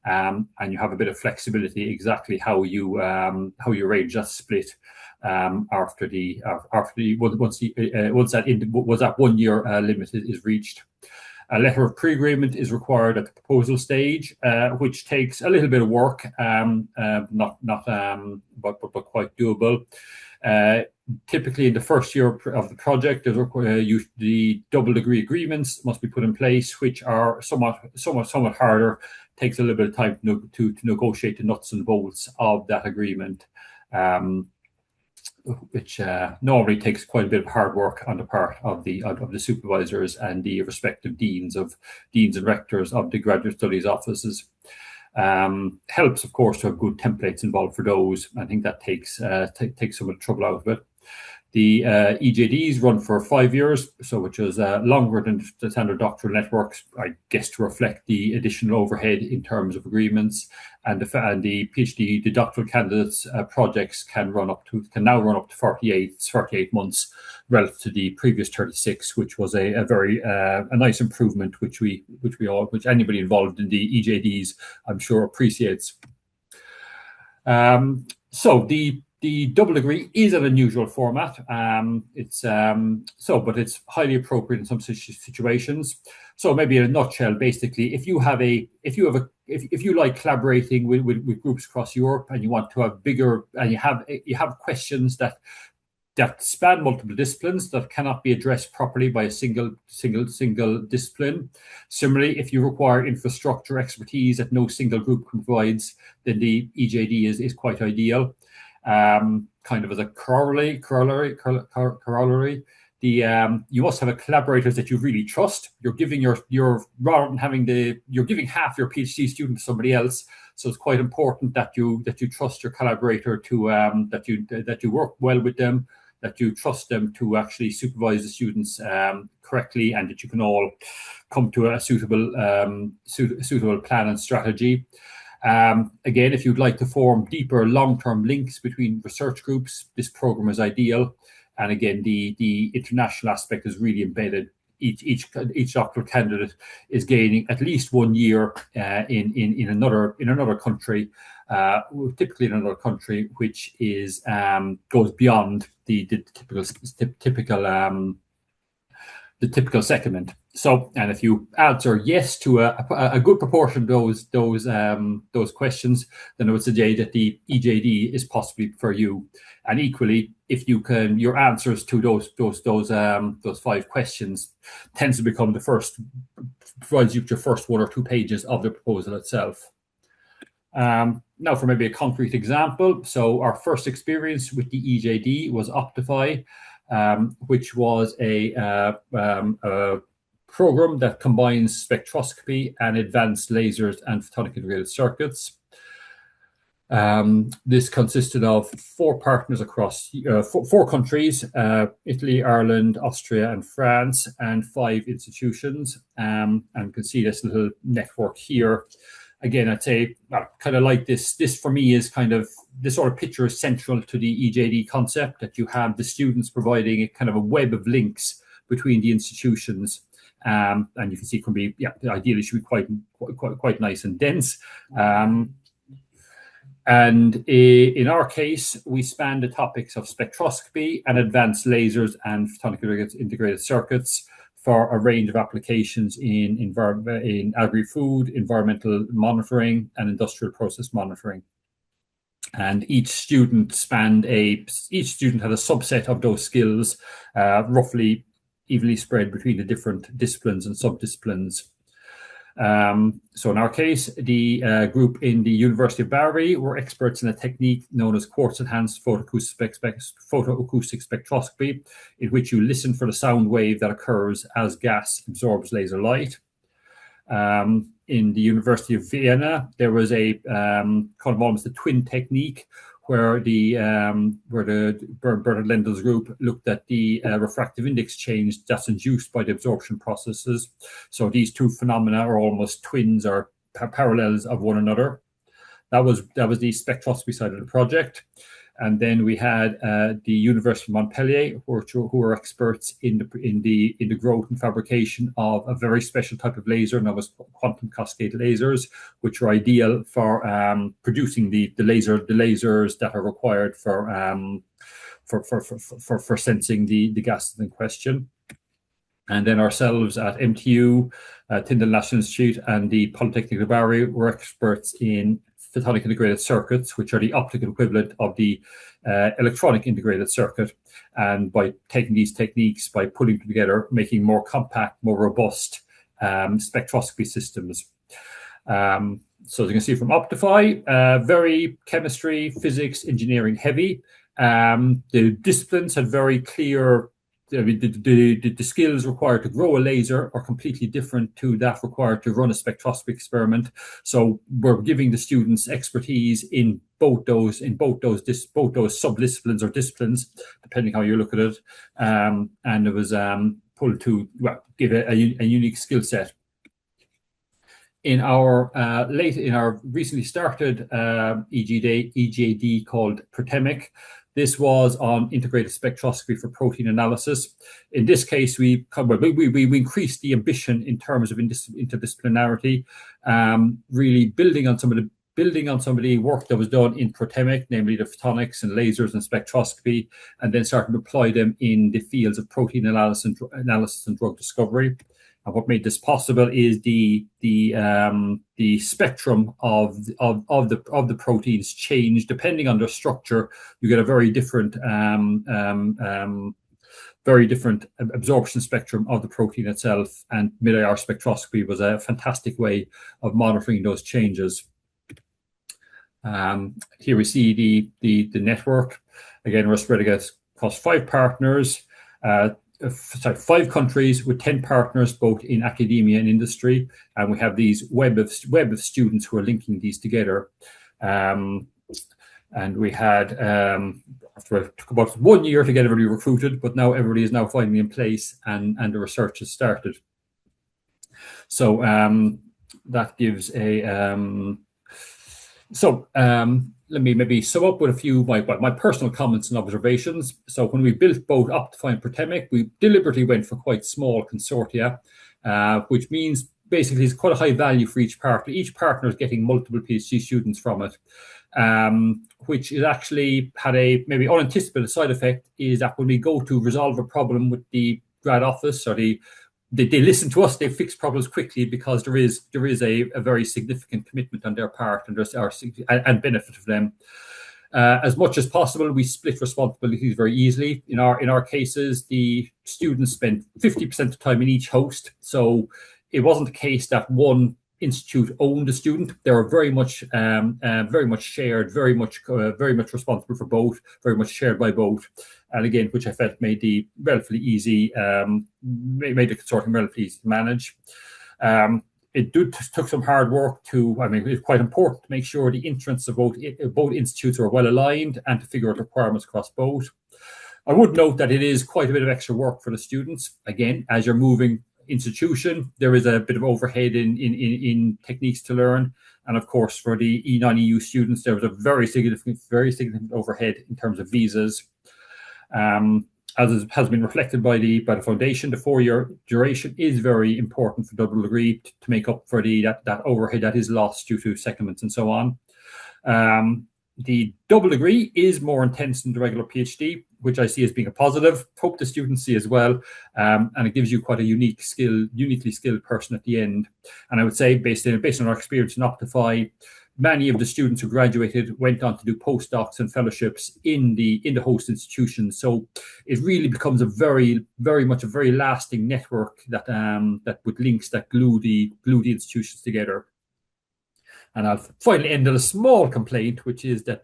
and you have a bit of flexibility exactly how you arrange that split once that 1 year limit is reached. A letter of pre-agreement is required at the proposal stage, which takes a little bit of work, but quite doable. Typically, in the first year of the project, the double degree agreements must be put in place, which are somewhat harder. Takes a little bit of time to negotiate the nuts and bolts of that agreement, which normally takes quite a bit of hard work on the part of the supervisors and the respective deans and rectors of the graduate studies offices. Helps, of course, to have good templates involved for those. I think that takes some of the trouble out of it. The EJDs run for 5 years, which is longer than the standard doctoral networks, I guess, to reflect the additional overhead in terms of agreements. And the PhD, the doctoral candidates projects can now run up to 48 months, relative to the previous 36, which was a very nice improvement, which anybody involved in the EJDs, I'm sure, appreciates. So the double degree is an unusual format. But it's highly appropriate in some situations. So maybe in a nutshell, basically, if you like collaborating with groups across Europe, and you want to have bigger, and you have questions that span multiple disciplines that cannot be addressed properly by a single discipline. Similarly, if you require infrastructure expertise that no single group provides, then the EJD is quite ideal. Kind of as a corollary, you must have collaborators that you really trust. You're giving you're giving half your PhD student to somebody else, so it's quite important that you trust your collaborator to that you work well with them, that you trust them to actually supervise the students correctly, and that you can all come to a suitable plan and strategy. Again, if you'd like to form deeper long-term links between research groups, this program is ideal. And again, the international aspect is really embedded. Each doctoral candidate is gaining at least 1 year in another country, typically in another country, which is goes beyond the typical secondment. So, and if you answer yes to a good proportion of those questions, then I would suggest that the EJD is possibly for you. And equally, if your answers to those 5 questions tends to become provides you with your first 1 or 2 pages of the proposal itself. Now, for maybe a concrete example, so our first experience with the EJD was Optify, which was a program that combines spectroscopy and advanced lasers and photonic integrated circuits. This consisted of 4 partners across 4 countries, Italy, Ireland, Austria, and France, and 5 institutions. And you can see this little network here. Again, I'd say kind of like this. This for me is kind of this sort of picture is central to the EJD concept, that you have the students providing a kind of a web of links between the institutions, and you can see it can be ideally should be quite nice and dense. And in our case, we span the topics of spectroscopy and advanced lasers and photonic integrated circuits for a range of applications in agri-food, environmental monitoring, and industrial process monitoring. And each student had a subset of those skills, roughly evenly spread between the different disciplines and subdisciplines. So in our case, the group in the University of Bari were experts in a technique known as quartz-enhanced photoacoustic spectroscopy, in which you listen for the sound wave that occurs as gas absorbs laser light. In the University of Vienna, there was a kind of almost a twin technique, where the Bernard Lendel's group looked at the refractive index change that's induced by the absorption processes. So these 2 phenomena are almost twins or parallels of one another. That was the spectroscopy side of the project. And then we had the University of Montpellier, who are experts in the growth and fabrication of a very special type of laser, known as quantum cascade lasers, which are ideal for producing the lasers that are required for sensing the gases in question. And then ourselves at MTU, Tyndall National Institute, and the Polytechnic of Bari were experts in photonic integrated circuits, which are the optical equivalent of the electronic integrated circuit. And by taking these techniques, by putting them together, making more compact, more robust spectroscopy systems. So as you can see from Optify, very chemistry, physics, engineering heavy. The disciplines had very clear. The skills required to grow a laser are completely different to that required to run a spectroscopy experiment. So we're giving the students expertise in both those sub-disciplines or disciplines, depending how you look at it. And it was pulled to give a unique skill set. In our recently started EGAD called Protemic, this was on integrated spectroscopy for protein analysis. In this case, we increased the ambition in terms of interdisciplinarity, really building on some of the work that was done in Protemic, namely the photonics and lasers and spectroscopy, and then starting to apply them in the fields of protein analysis and drug discovery. And what made this possible is the spectrum of the proteins change depending on their structure. You get a very different absorption spectrum of the protein itself. And mid-IR spectroscopy was a fantastic way of monitoring those changes. Here we see the network. Again, we're spread across 5 partners. 5 countries with 10 partners, both in academia and industry, and we have these web of students who are linking these together. And we had it took about 1 year to get everybody recruited, but now everybody is now finally in place, and the research has started. So that gives a let me maybe sum up with a few my personal comments and observations. So when we built both Optify and Protemic, we deliberately went for quite small consortia, which means basically it's quite a high value for each partner. Each partner is getting multiple PhD students from it, which is actually had a maybe unanticipated side effect, is that when we go to resolve a problem with the grad office, or they listen to us, they fix problems quickly, because there is a very significant commitment on their part, and and benefit of them. As much as possible, we split responsibilities very easily. In our cases, the students spent 50% of the time in each host, so it wasn't the case that one institute owned a student. They were very much shared, very much responsible for both, very much shared by both. And again, which I felt made the relatively easy, made the consortium relatively easy to manage. It took some hard work it's quite important to make sure the interests of both institutes are well aligned, and to figure out requirements across both. I would note that it is quite a bit of extra work for the students. Again, as you're moving institution, there is a bit of overhead in techniques to learn. And of course, for the non-EU students, there was a very significant overhead in terms of visas. As has been reflected by the foundation, the 4-year duration is very important for double degree to make up for that overhead that is lost due to secondments and so on. The double degree is more intense than the regular PhD, which I see as being a positive. Hope the students see as well, and it gives you quite a uniquely skilled person at the end. And I would say, based on our experience in Optify, many of the students who graduated went on to do postdocs and fellowships in the host institutions. So it really becomes a very much a very lasting network that with links that glue the institutions together. And I'll finally end on a small complaint, which is that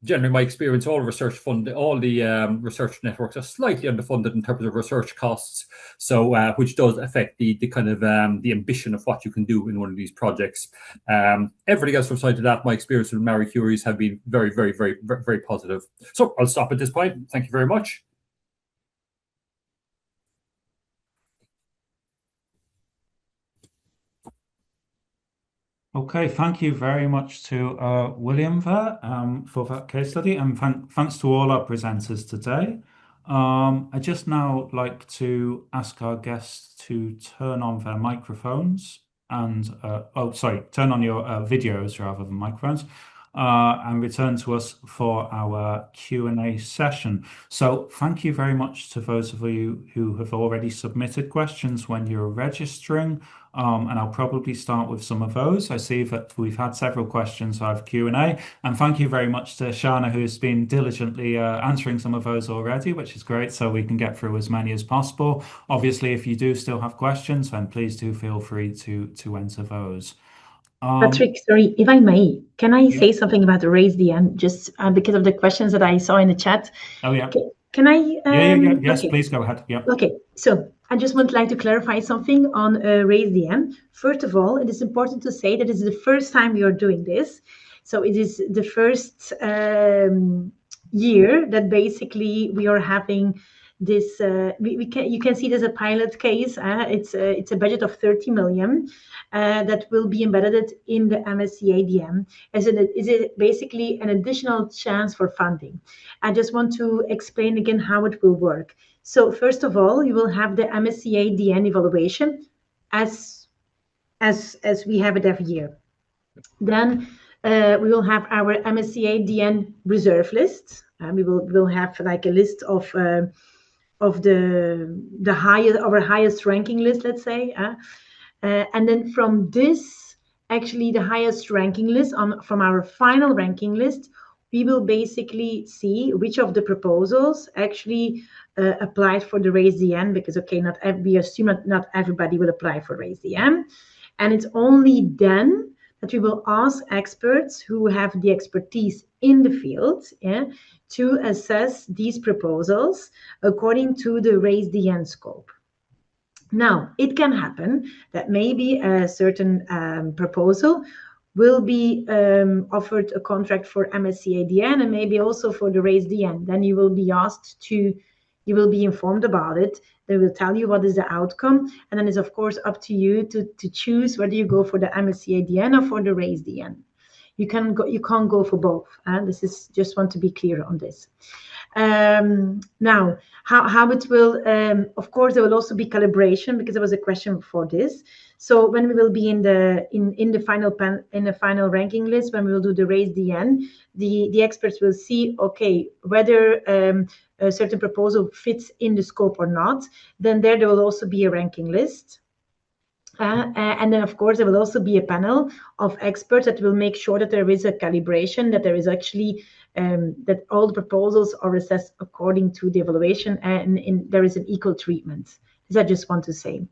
generally my experience, all the research networks are slightly underfunded in terms of research costs. So which does affect the kind of the ambition of what you can do in one of these projects. Everything else aside to that, my experience with Marie Curie's have been very, very, very, very, very positive. So I'll stop at this point. Thank you very much. Okay, thank you very much to William there for that case study, and thanks to all our presenters today. I just now like to ask our guests to turn on their microphones and turn on your videos rather than microphones, and return to us for our Q&A session. So thank you very much to those of you who have already submitted questions when you're registering. And I'll probably start with some of those. I see that we've had several questions out of Q&A, and thank you very much to Shana, who's been diligently answering some of those already, which is great, so we can get through as many as possible. Obviously, if you do still have questions, then please do feel free to enter those. Patrick, sorry, if I may, can I say something about the raise the hand, just because of the questions that I saw in the chat? Oh, yeah. Can I? Yes, okay. please go ahead. Yeah. Okay, so I just would like to clarify something on raise the hand. First of all, it is important to say that it's the first time we are doing this. So it is the first year that basically we are having this. You can see it as a pilot case. It's a budget of 30 million that will be embedded in the MSCA DM as it basically an additional chance for funding. I just want to explain again how it will work. So first of all, you will have the MSCA DN evaluation as we have it every year. Then we will have our MSCA DN reserve list. We will have like a list of the highest ranking list, let's say. And then from this, actually the highest ranking list from our final ranking list, we will basically see which of the proposals actually applied for the raise the end, because we assume not everybody will apply for raise the end, and it's only then that we will ask experts who have the expertise in the field to assess these proposals according to the raise the end scope. Now, it can happen that maybe a certain proposal will be offered a contract for MSCA DN and maybe also for the raise DN. Then you will be you will be informed about it. They will tell you what is the outcome. And then it's, of course, up to you to choose whether you go for the MSCA DN or for the raise DN. You can't go for both. This is just want to be clear on this. Now, how it will, of course, there will also be calibration, because there was a question for this. So when we will be in the final ranking list, when we will do the raise DN, the experts will see, okay, whether a certain proposal fits in the scope or not. Then there will also be a ranking list. And then, of course, there will also be a panel of experts that will make sure that there is a calibration, that there is actually that all the proposals are assessed according to the evaluation, and there is an equal treatment. This I just want to say.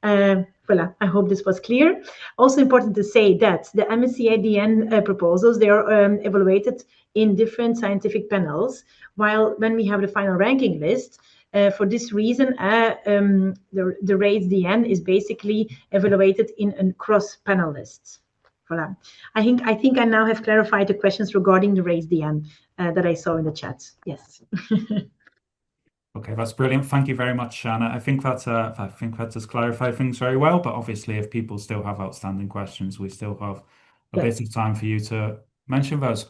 Voilà, I hope this was clear. Also important to say that the MSCA DN proposals, they are evaluated in different scientific panels, while when we have the final ranking list, for this reason, the raise DN is basically evaluated in a cross-panel list. Voilà. I think I now have clarified the questions regarding the raise DN that I saw in the chat. Yes. Okay, that's brilliant. Thank you very much, Shanna. I think that does clarify things very well. But obviously, if people still have outstanding questions, we still have a bit of time for you to mention those.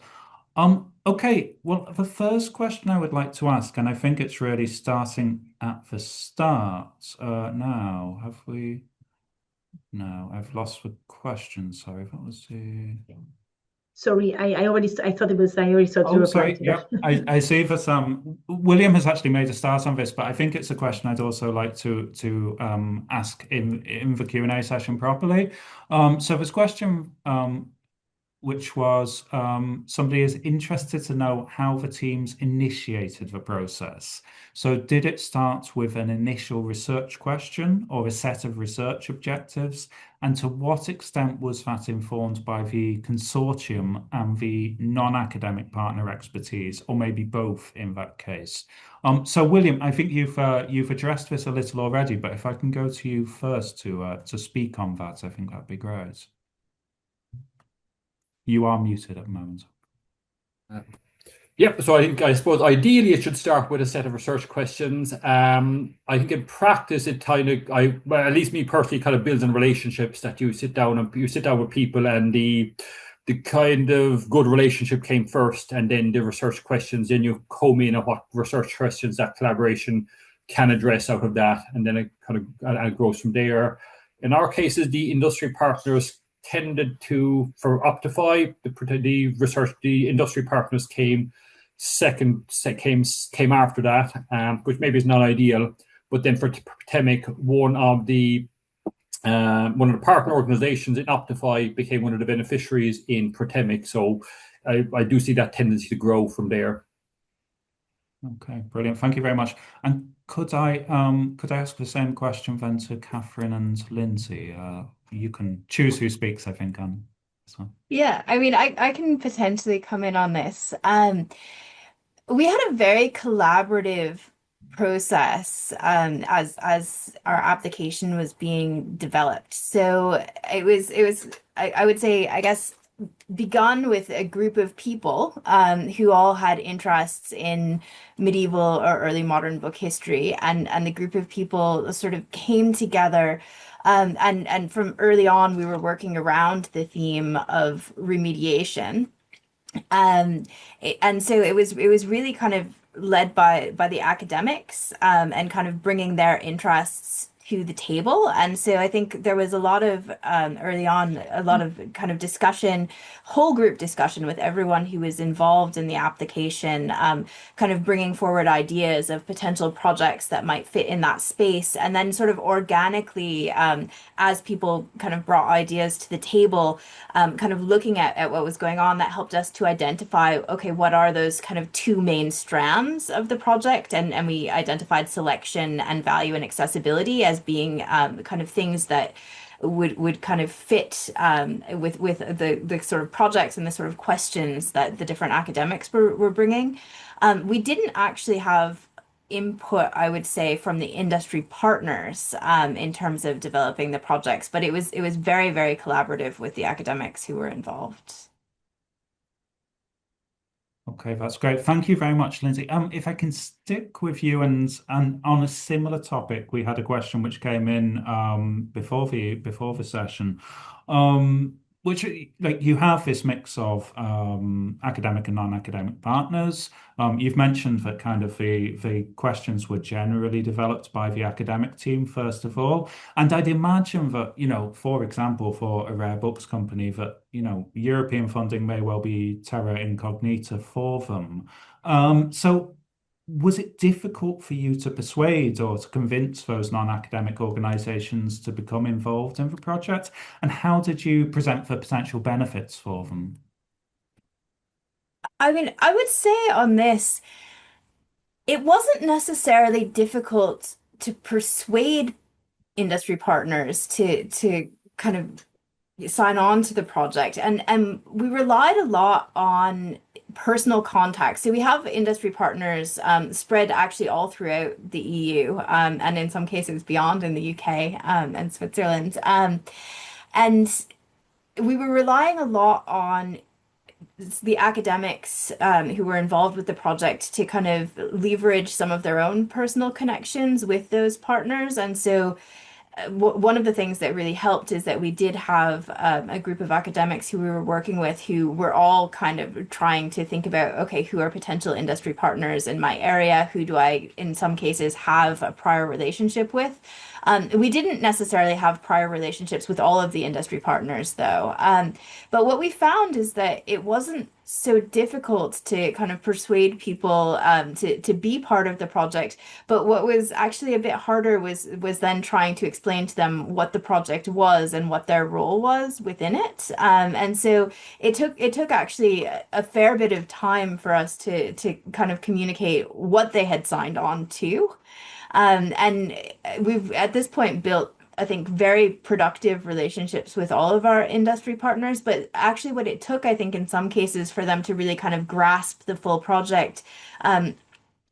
Okay, well, the first question I would like to ask, and I think it's really starting at the start. Now, have we? No, I've lost the question. Sorry, what was the? Sorry, I already thought it was. I already thought you were sorry. Yeah, I see that William has actually made a start on this, but I think it's a question I'd also like to ask in the Q&A session properly. So this question, which was somebody is interested to know how the teams initiated the process. So did it start with an initial research question or a set of research objectives? And to what extent was that informed by the consortium and the non-academic partner expertise, or maybe both in that case? So William, I think you've addressed this a little already, but if I can go to you first to speak on that, I think that'd be great. You are muted at the moment. Yep. So I suppose ideally it should start with a set of research questions. I think in practice it kind of, well, at least me personally, kind of builds on relationships that you sit down with people, and the kind of good relationship came first, and then the research questions. Then you home in on what research questions that collaboration can address out of that, and then it kind of and it grows from there. In our cases, the industry partners tended to, for Optify, the industry partners came came after that, which maybe is not ideal. But then for Temic, one of the partner organizations in Optify became one of the beneficiaries in Protemic. So I do see that tendency to grow from there. Okay, brilliant. Thank you very much. And could I ask the same question then to Catherine and Lindsay? You can choose who speaks, I think, on this one. Yeah, I mean, I can potentially come in on this. We had a very collaborative process as our application was being developed. So it was I would say, I guess, begun with a group of people who all had interests in medieval or early modern book history, and the group of people sort of came together. And from early on, we were working around the theme of remediation. And so it was really kind of led by the academics, and kind of bringing their interests to the table. And so I think there was a lot of early on, a lot of kind of discussion, whole group discussion with everyone who was involved in the application, kind of bringing forward ideas of potential projects that might fit in that space. And then sort of organically, as people kind of brought ideas to the table, kind of looking at what was going on, that helped us to identify, okay, what are those kind of two main strands of the project? And we identified selection and value and accessibility as being kind of things that would kind of fit with the sort of projects and the sort of questions that the different academics were bringing. We didn't actually have input, I would say, from the industry partners in terms of developing the projects, but it was very, very collaborative with the academics who were involved. Okay, that's great. Thank you very much, Lindsay. If I can stick with you, and on a similar topic, we had a question which came in before the session, which, like, you have this mix of academic and non-academic partners. You've mentioned that kind of the questions were generally developed by the academic team first of all, and I'd imagine that, for example, for a rare books company, that European funding may well be terra incognita for them. So was it difficult for you to persuade or to convince those non-academic organizations to become involved in the project? And how did you present the potential benefits for them? I mean, I would say on this, it wasn't necessarily difficult to persuade industry partners to kind of sign on to the project, and we relied a lot on personal contacts. So we have industry partners spread actually all throughout the EU, and in some cases beyond, in the UK and Switzerland, and we were relying a lot on the academics who were involved with the project to kind of leverage some of their own personal connections with those partners. And so one of the things that really helped is that we did have a group of academics who we were working with who were all kind of trying to think about, okay, who are potential industry partners in my area? Who do I, in some cases, have a prior relationship with? We didn't necessarily have prior relationships with all of the industry partners, though. But what we found is that it wasn't so difficult to kind of persuade people to be part of the project. But what was actually a bit harder was then trying to explain to them what the project was and what their role was within it. And so it took actually a fair bit of time for us to kind of communicate what they had signed on to. And we've at this point built, I think, very productive relationships with all of our industry partners. But actually what it took, I think, in some cases for them to really kind of grasp the full project,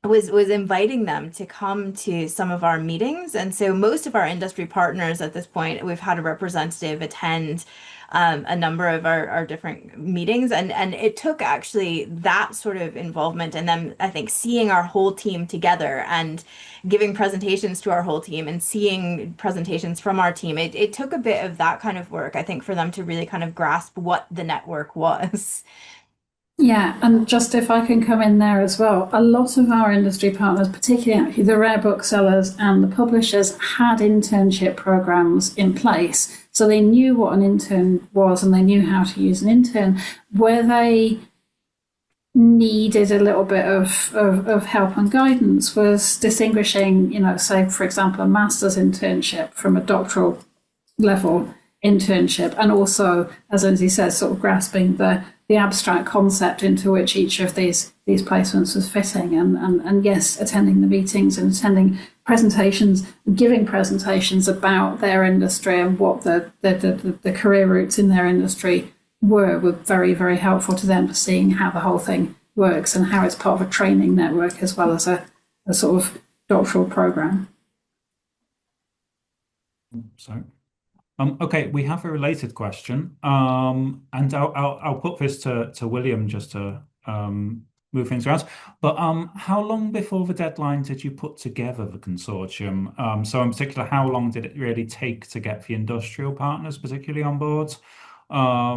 was inviting them to come to some of our meetings. And so most of our industry partners at this point, we've had a representative attend a number of our different meetings. And it took actually that sort of involvement and then I think seeing our whole team together and giving presentations to our whole team and seeing presentations from our team. It took a bit of that kind of work, I think, for them to really kind of grasp what the network was. Yeah, and just if I can come in there as well, a lot of our industry partners, particularly actually the rare booksellers and the publishers, had internship programs in place. So they knew what an intern was and they knew how to use an intern. Where they needed a little bit of help and guidance was distinguishing, say, for example, a master's internship from a doctoral level internship, and also, as Lindsay says, sort of grasping the abstract concept into which each of these placements was fitting, and yes, attending the meetings and attending presentations, giving presentations about their industry and what the career routes in their industry were very, very helpful to them for seeing how the whole thing works and how it's part of a training network as well as a sort of doctoral program. Sorry. Okay, we have a related question, and I'll put this to William just to move things around. But how long before the deadline did you put together the consortium? So in particular, how long did it really take to get the industrial partners particularly on board? I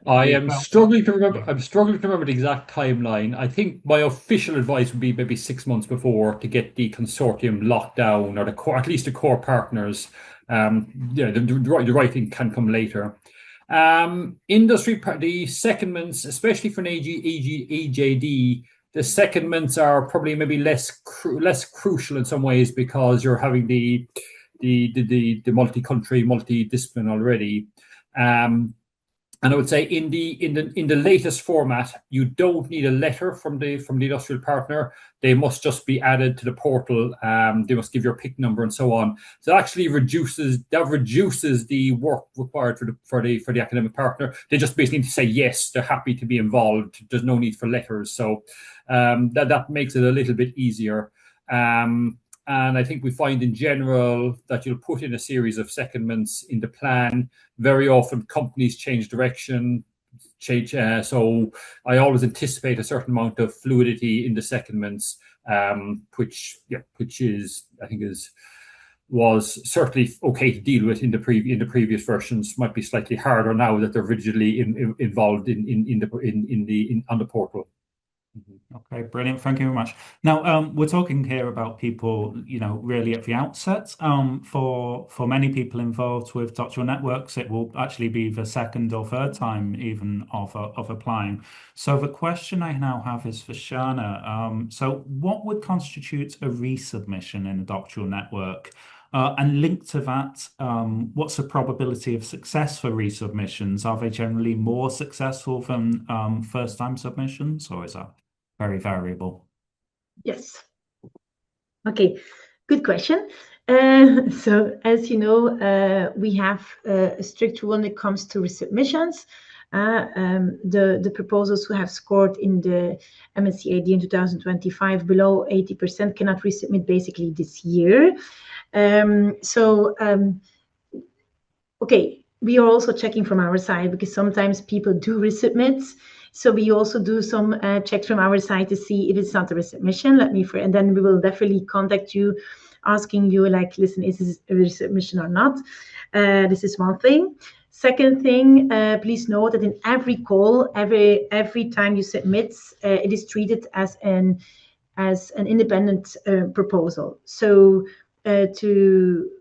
am struggling to remember. I'm struggling to remember the exact timeline. I think my official advice would be maybe 6 months before to get the consortium locked down, or at least the core partners. The writing can come later. The secondments, especially for an EJD, the secondments are probably maybe less crucial in some ways because you're having the multi-country, multi-discipline already. And I would say in the latest format, you don't need a letter from the industrial partner. They must just be added to the portal. They must give your PIC number and so on. So that actually reduces the work required for the academic partner. They just basically need to say yes, they're happy to be involved. There's no need for letters. So that makes it a little bit easier. And I think we find in general that you'll put in a series of secondments in the plan. Very often companies change direction, so I always anticipate a certain amount of fluidity in the secondments, which was certainly okay to deal with in the previous versions. Might be slightly harder now that they're rigidly involved on the portal. Okay, brilliant. Thank you very much. Now, we're talking here about people, really at the outset. For many people involved with doctoral networks, it will actually be the second or third time even of applying. So the question I now have is for Shana. So what would constitute a resubmission in a doctoral network? And linked to that, what's the probability of success for resubmissions? Are they generally more successful than first-time submissions, or is that very variable? Yes. Okay, good question. So as you know, we have a strict rule when it comes to resubmissions. The proposals who have scored in the MSCA in 2025 below 80% cannot resubmit basically this year. Okay, we are also checking from our side because sometimes people do resubmit. So we also do some checks from our side to see if it's not a resubmission. And then we will definitely contact you, asking you like, listen, is this a resubmission or not? This is one thing. Second thing, please note that in every call, every time you submit, it is treated as an independent proposal. So you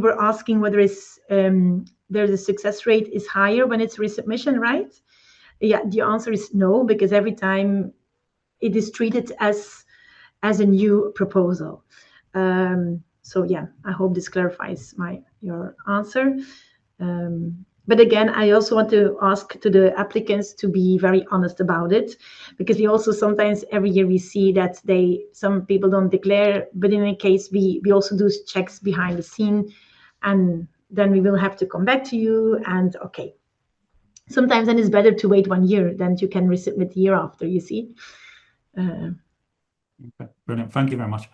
were asking whether there's a success rate is higher when it's resubmission, right? Yeah, the answer is no, because every time it is treated as a new proposal. So yeah, I hope this clarifies your answer. But again, I also want to ask to the applicants to be very honest about it, because we also sometimes every year we see that some people don't declare, but in any case we also do checks behind the scene, and then we will have to come back to you. And okay, sometimes then it's better to wait 1 year than you can resubmit the year after, you see. Okay, brilliant. Thank you very much.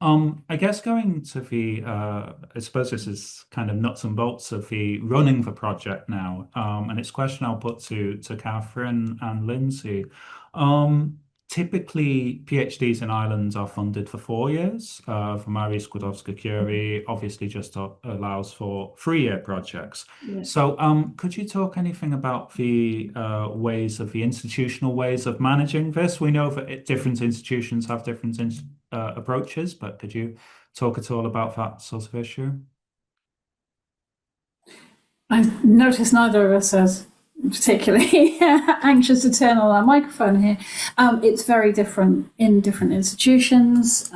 I guess going to the, I suppose this is kind of nuts and bolts of the running the project now, and it's a question I'll put to Catherine and Lindsay. Typically, PhDs in Ireland are funded for 4 years. For Marie Skłodowska-Curie, obviously just allows for 3-year projects. Yeah. So, could you talk anything about the institutional ways of managing this? We know that different institutions have different approaches, but could you talk at all about that sort of issue? I noticed neither of us is particularly anxious to turn on our microphone here. It's very different in different institutions.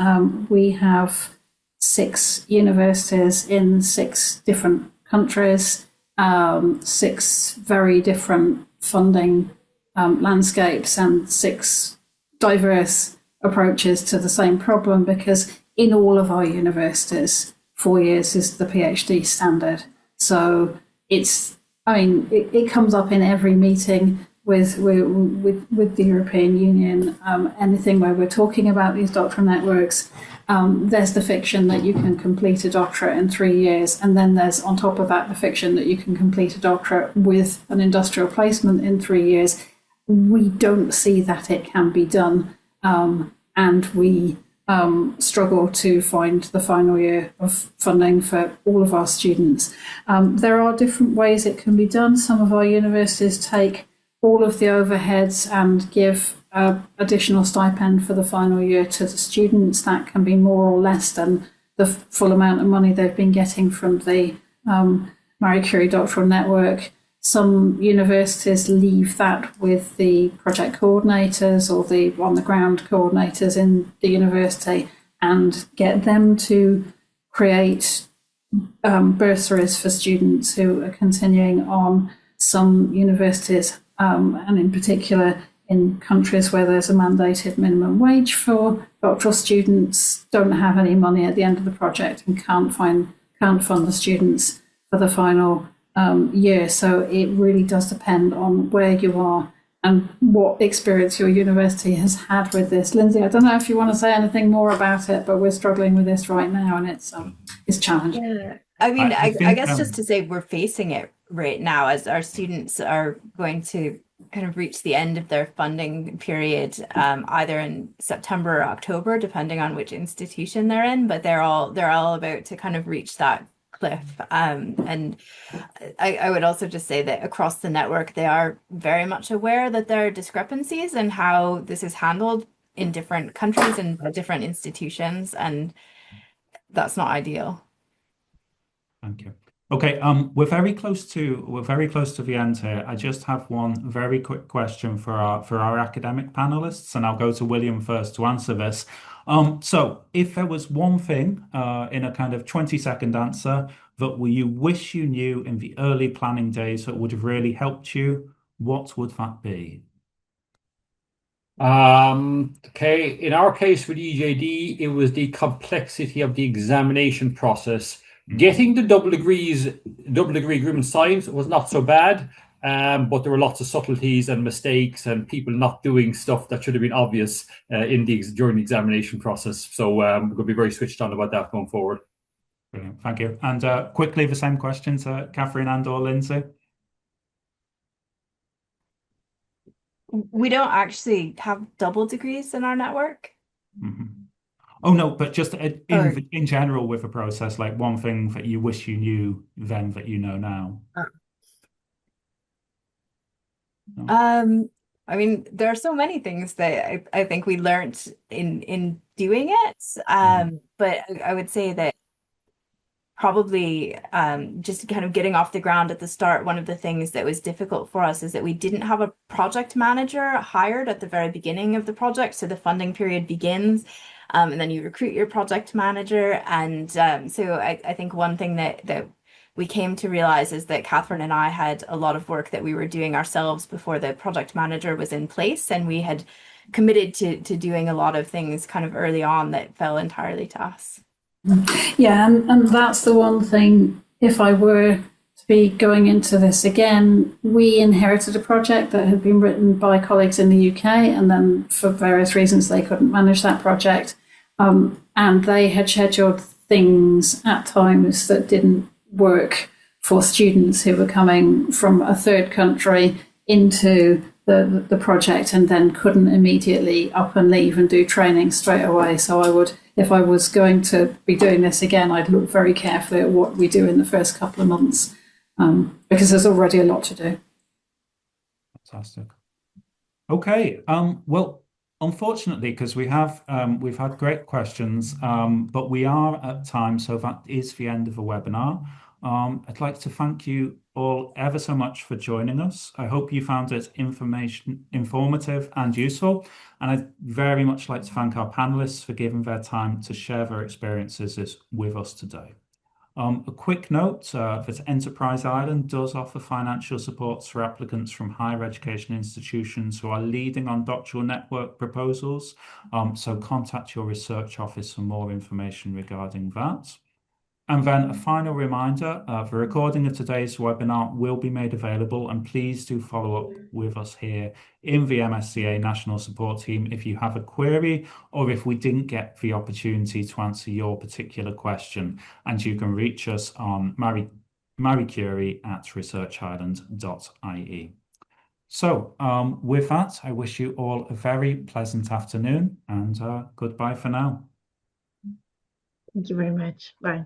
We have 6 universities in 6 different countries, 6 very different funding landscapes, and 6 diverse approaches to the same problem, because in all of our universities, 4 years is the PhD standard. So it comes up in every meeting with the European Union, anything where we're talking about these doctoral networks. There's the fiction that you can complete a doctorate in 3 years, and then there's on top of that the fiction that you can complete a doctorate with an industrial placement in 3 years. We don't see that it can be done, and we struggle to find the final year of funding for all of our students. There are different ways it can be done. Some of our universities take all of the overheads and give additional stipend for the final year to the students. That can be more or less than the full amount of money they've been getting from the Marie Curie Doctoral Network. Some universities leave that with the project coordinators or the on-the-ground coordinators in the university and get them to create bursaries for students who are continuing on. Some universities, and in particular in countries where there's a mandated minimum wage for doctoral students, don't have any money at the end of the project and can't fund the students for the final year. So it really does depend on where you are and what experience your university has had with this. Lindsay, I don't know if you want to say anything more about it, but we're struggling with this right now, and it's challenging. Yeah. I mean, I guess just to say we're facing it right now as our students are going to kind of reach the end of their funding period, either in September or October, depending on which institution they're in, but they're all about to kind of reach that cliff. And I would also just say that across the network, they are very much aware that there are discrepancies in how this is handled in different countries and different institutions, and that's not ideal. Thank you. Okay, we're very close to the end here. I just have one very quick question for our academic panelists, and I'll go to William first to answer this. So if there was one thing in a kind of 20-second answer that you wish you knew in the early planning days that would have really helped you, what would that be? Okay, in our case with EJD, it was the complexity of the examination process. Getting the double degree agreement signed was not so bad, but there were lots of subtleties and mistakes and people not doing stuff that should have been obvious during the examination process. So we're going to be very switched on about that going forward. Brilliant, thank you. And quickly, the same question to Catherine and/or Lindsay. We don't actually have double degrees in our network. Mm-hmm. Oh no, but just in general with the process, like one thing that you wish you knew then that you know now. No. I mean, there are so many things that I think we learned in doing it. But I would say that probably just kind of getting off the ground at the start, one of the things that was difficult for us is that we didn't have a project manager hired at the very beginning of the project. So the funding period begins. And then you recruit your project manager. And so I think one thing that we came to realize is that Catherine and I had a lot of work that we were doing ourselves before the project manager was in place. And we had committed to doing a lot of things kind of early on that fell entirely to us. Yeah, and that's the one thing, if I were to be going into this again. We inherited a project that had been written by colleagues in the UK, and then for various reasons they couldn't manage that project. And they had scheduled things at times that didn't work for students who were coming from a third country into the project and then couldn't immediately up and leave and do training straight away. So I would, if I was going to be doing this again, I'd look very carefully at what we do in the first couple of months, because there's already a lot to do. Fantastic. Okay. Well, unfortunately, because we've had great questions, but we are at time, so that is the end of the webinar. I'd like to thank you all ever so much for joining us. I hope you found it informative and useful. And I'd very much like to thank our panelists for giving their time to share their experiences with us today. A quick note that Enterprise Ireland does offer financial support for applicants from higher education institutions who are leading on doctoral network proposals. So contact your research office for more information regarding that. And then a final reminder, the recording of today's webinar will be made available, and please do follow up with us here in the MSCA National Support Team if you have a query or if we didn't get the opportunity to answer your particular question. And you can reach us on mariecurie@researchireland.ie. So with that, I wish you all a very pleasant afternoon, and goodbye for now. Thank you very much. Bye.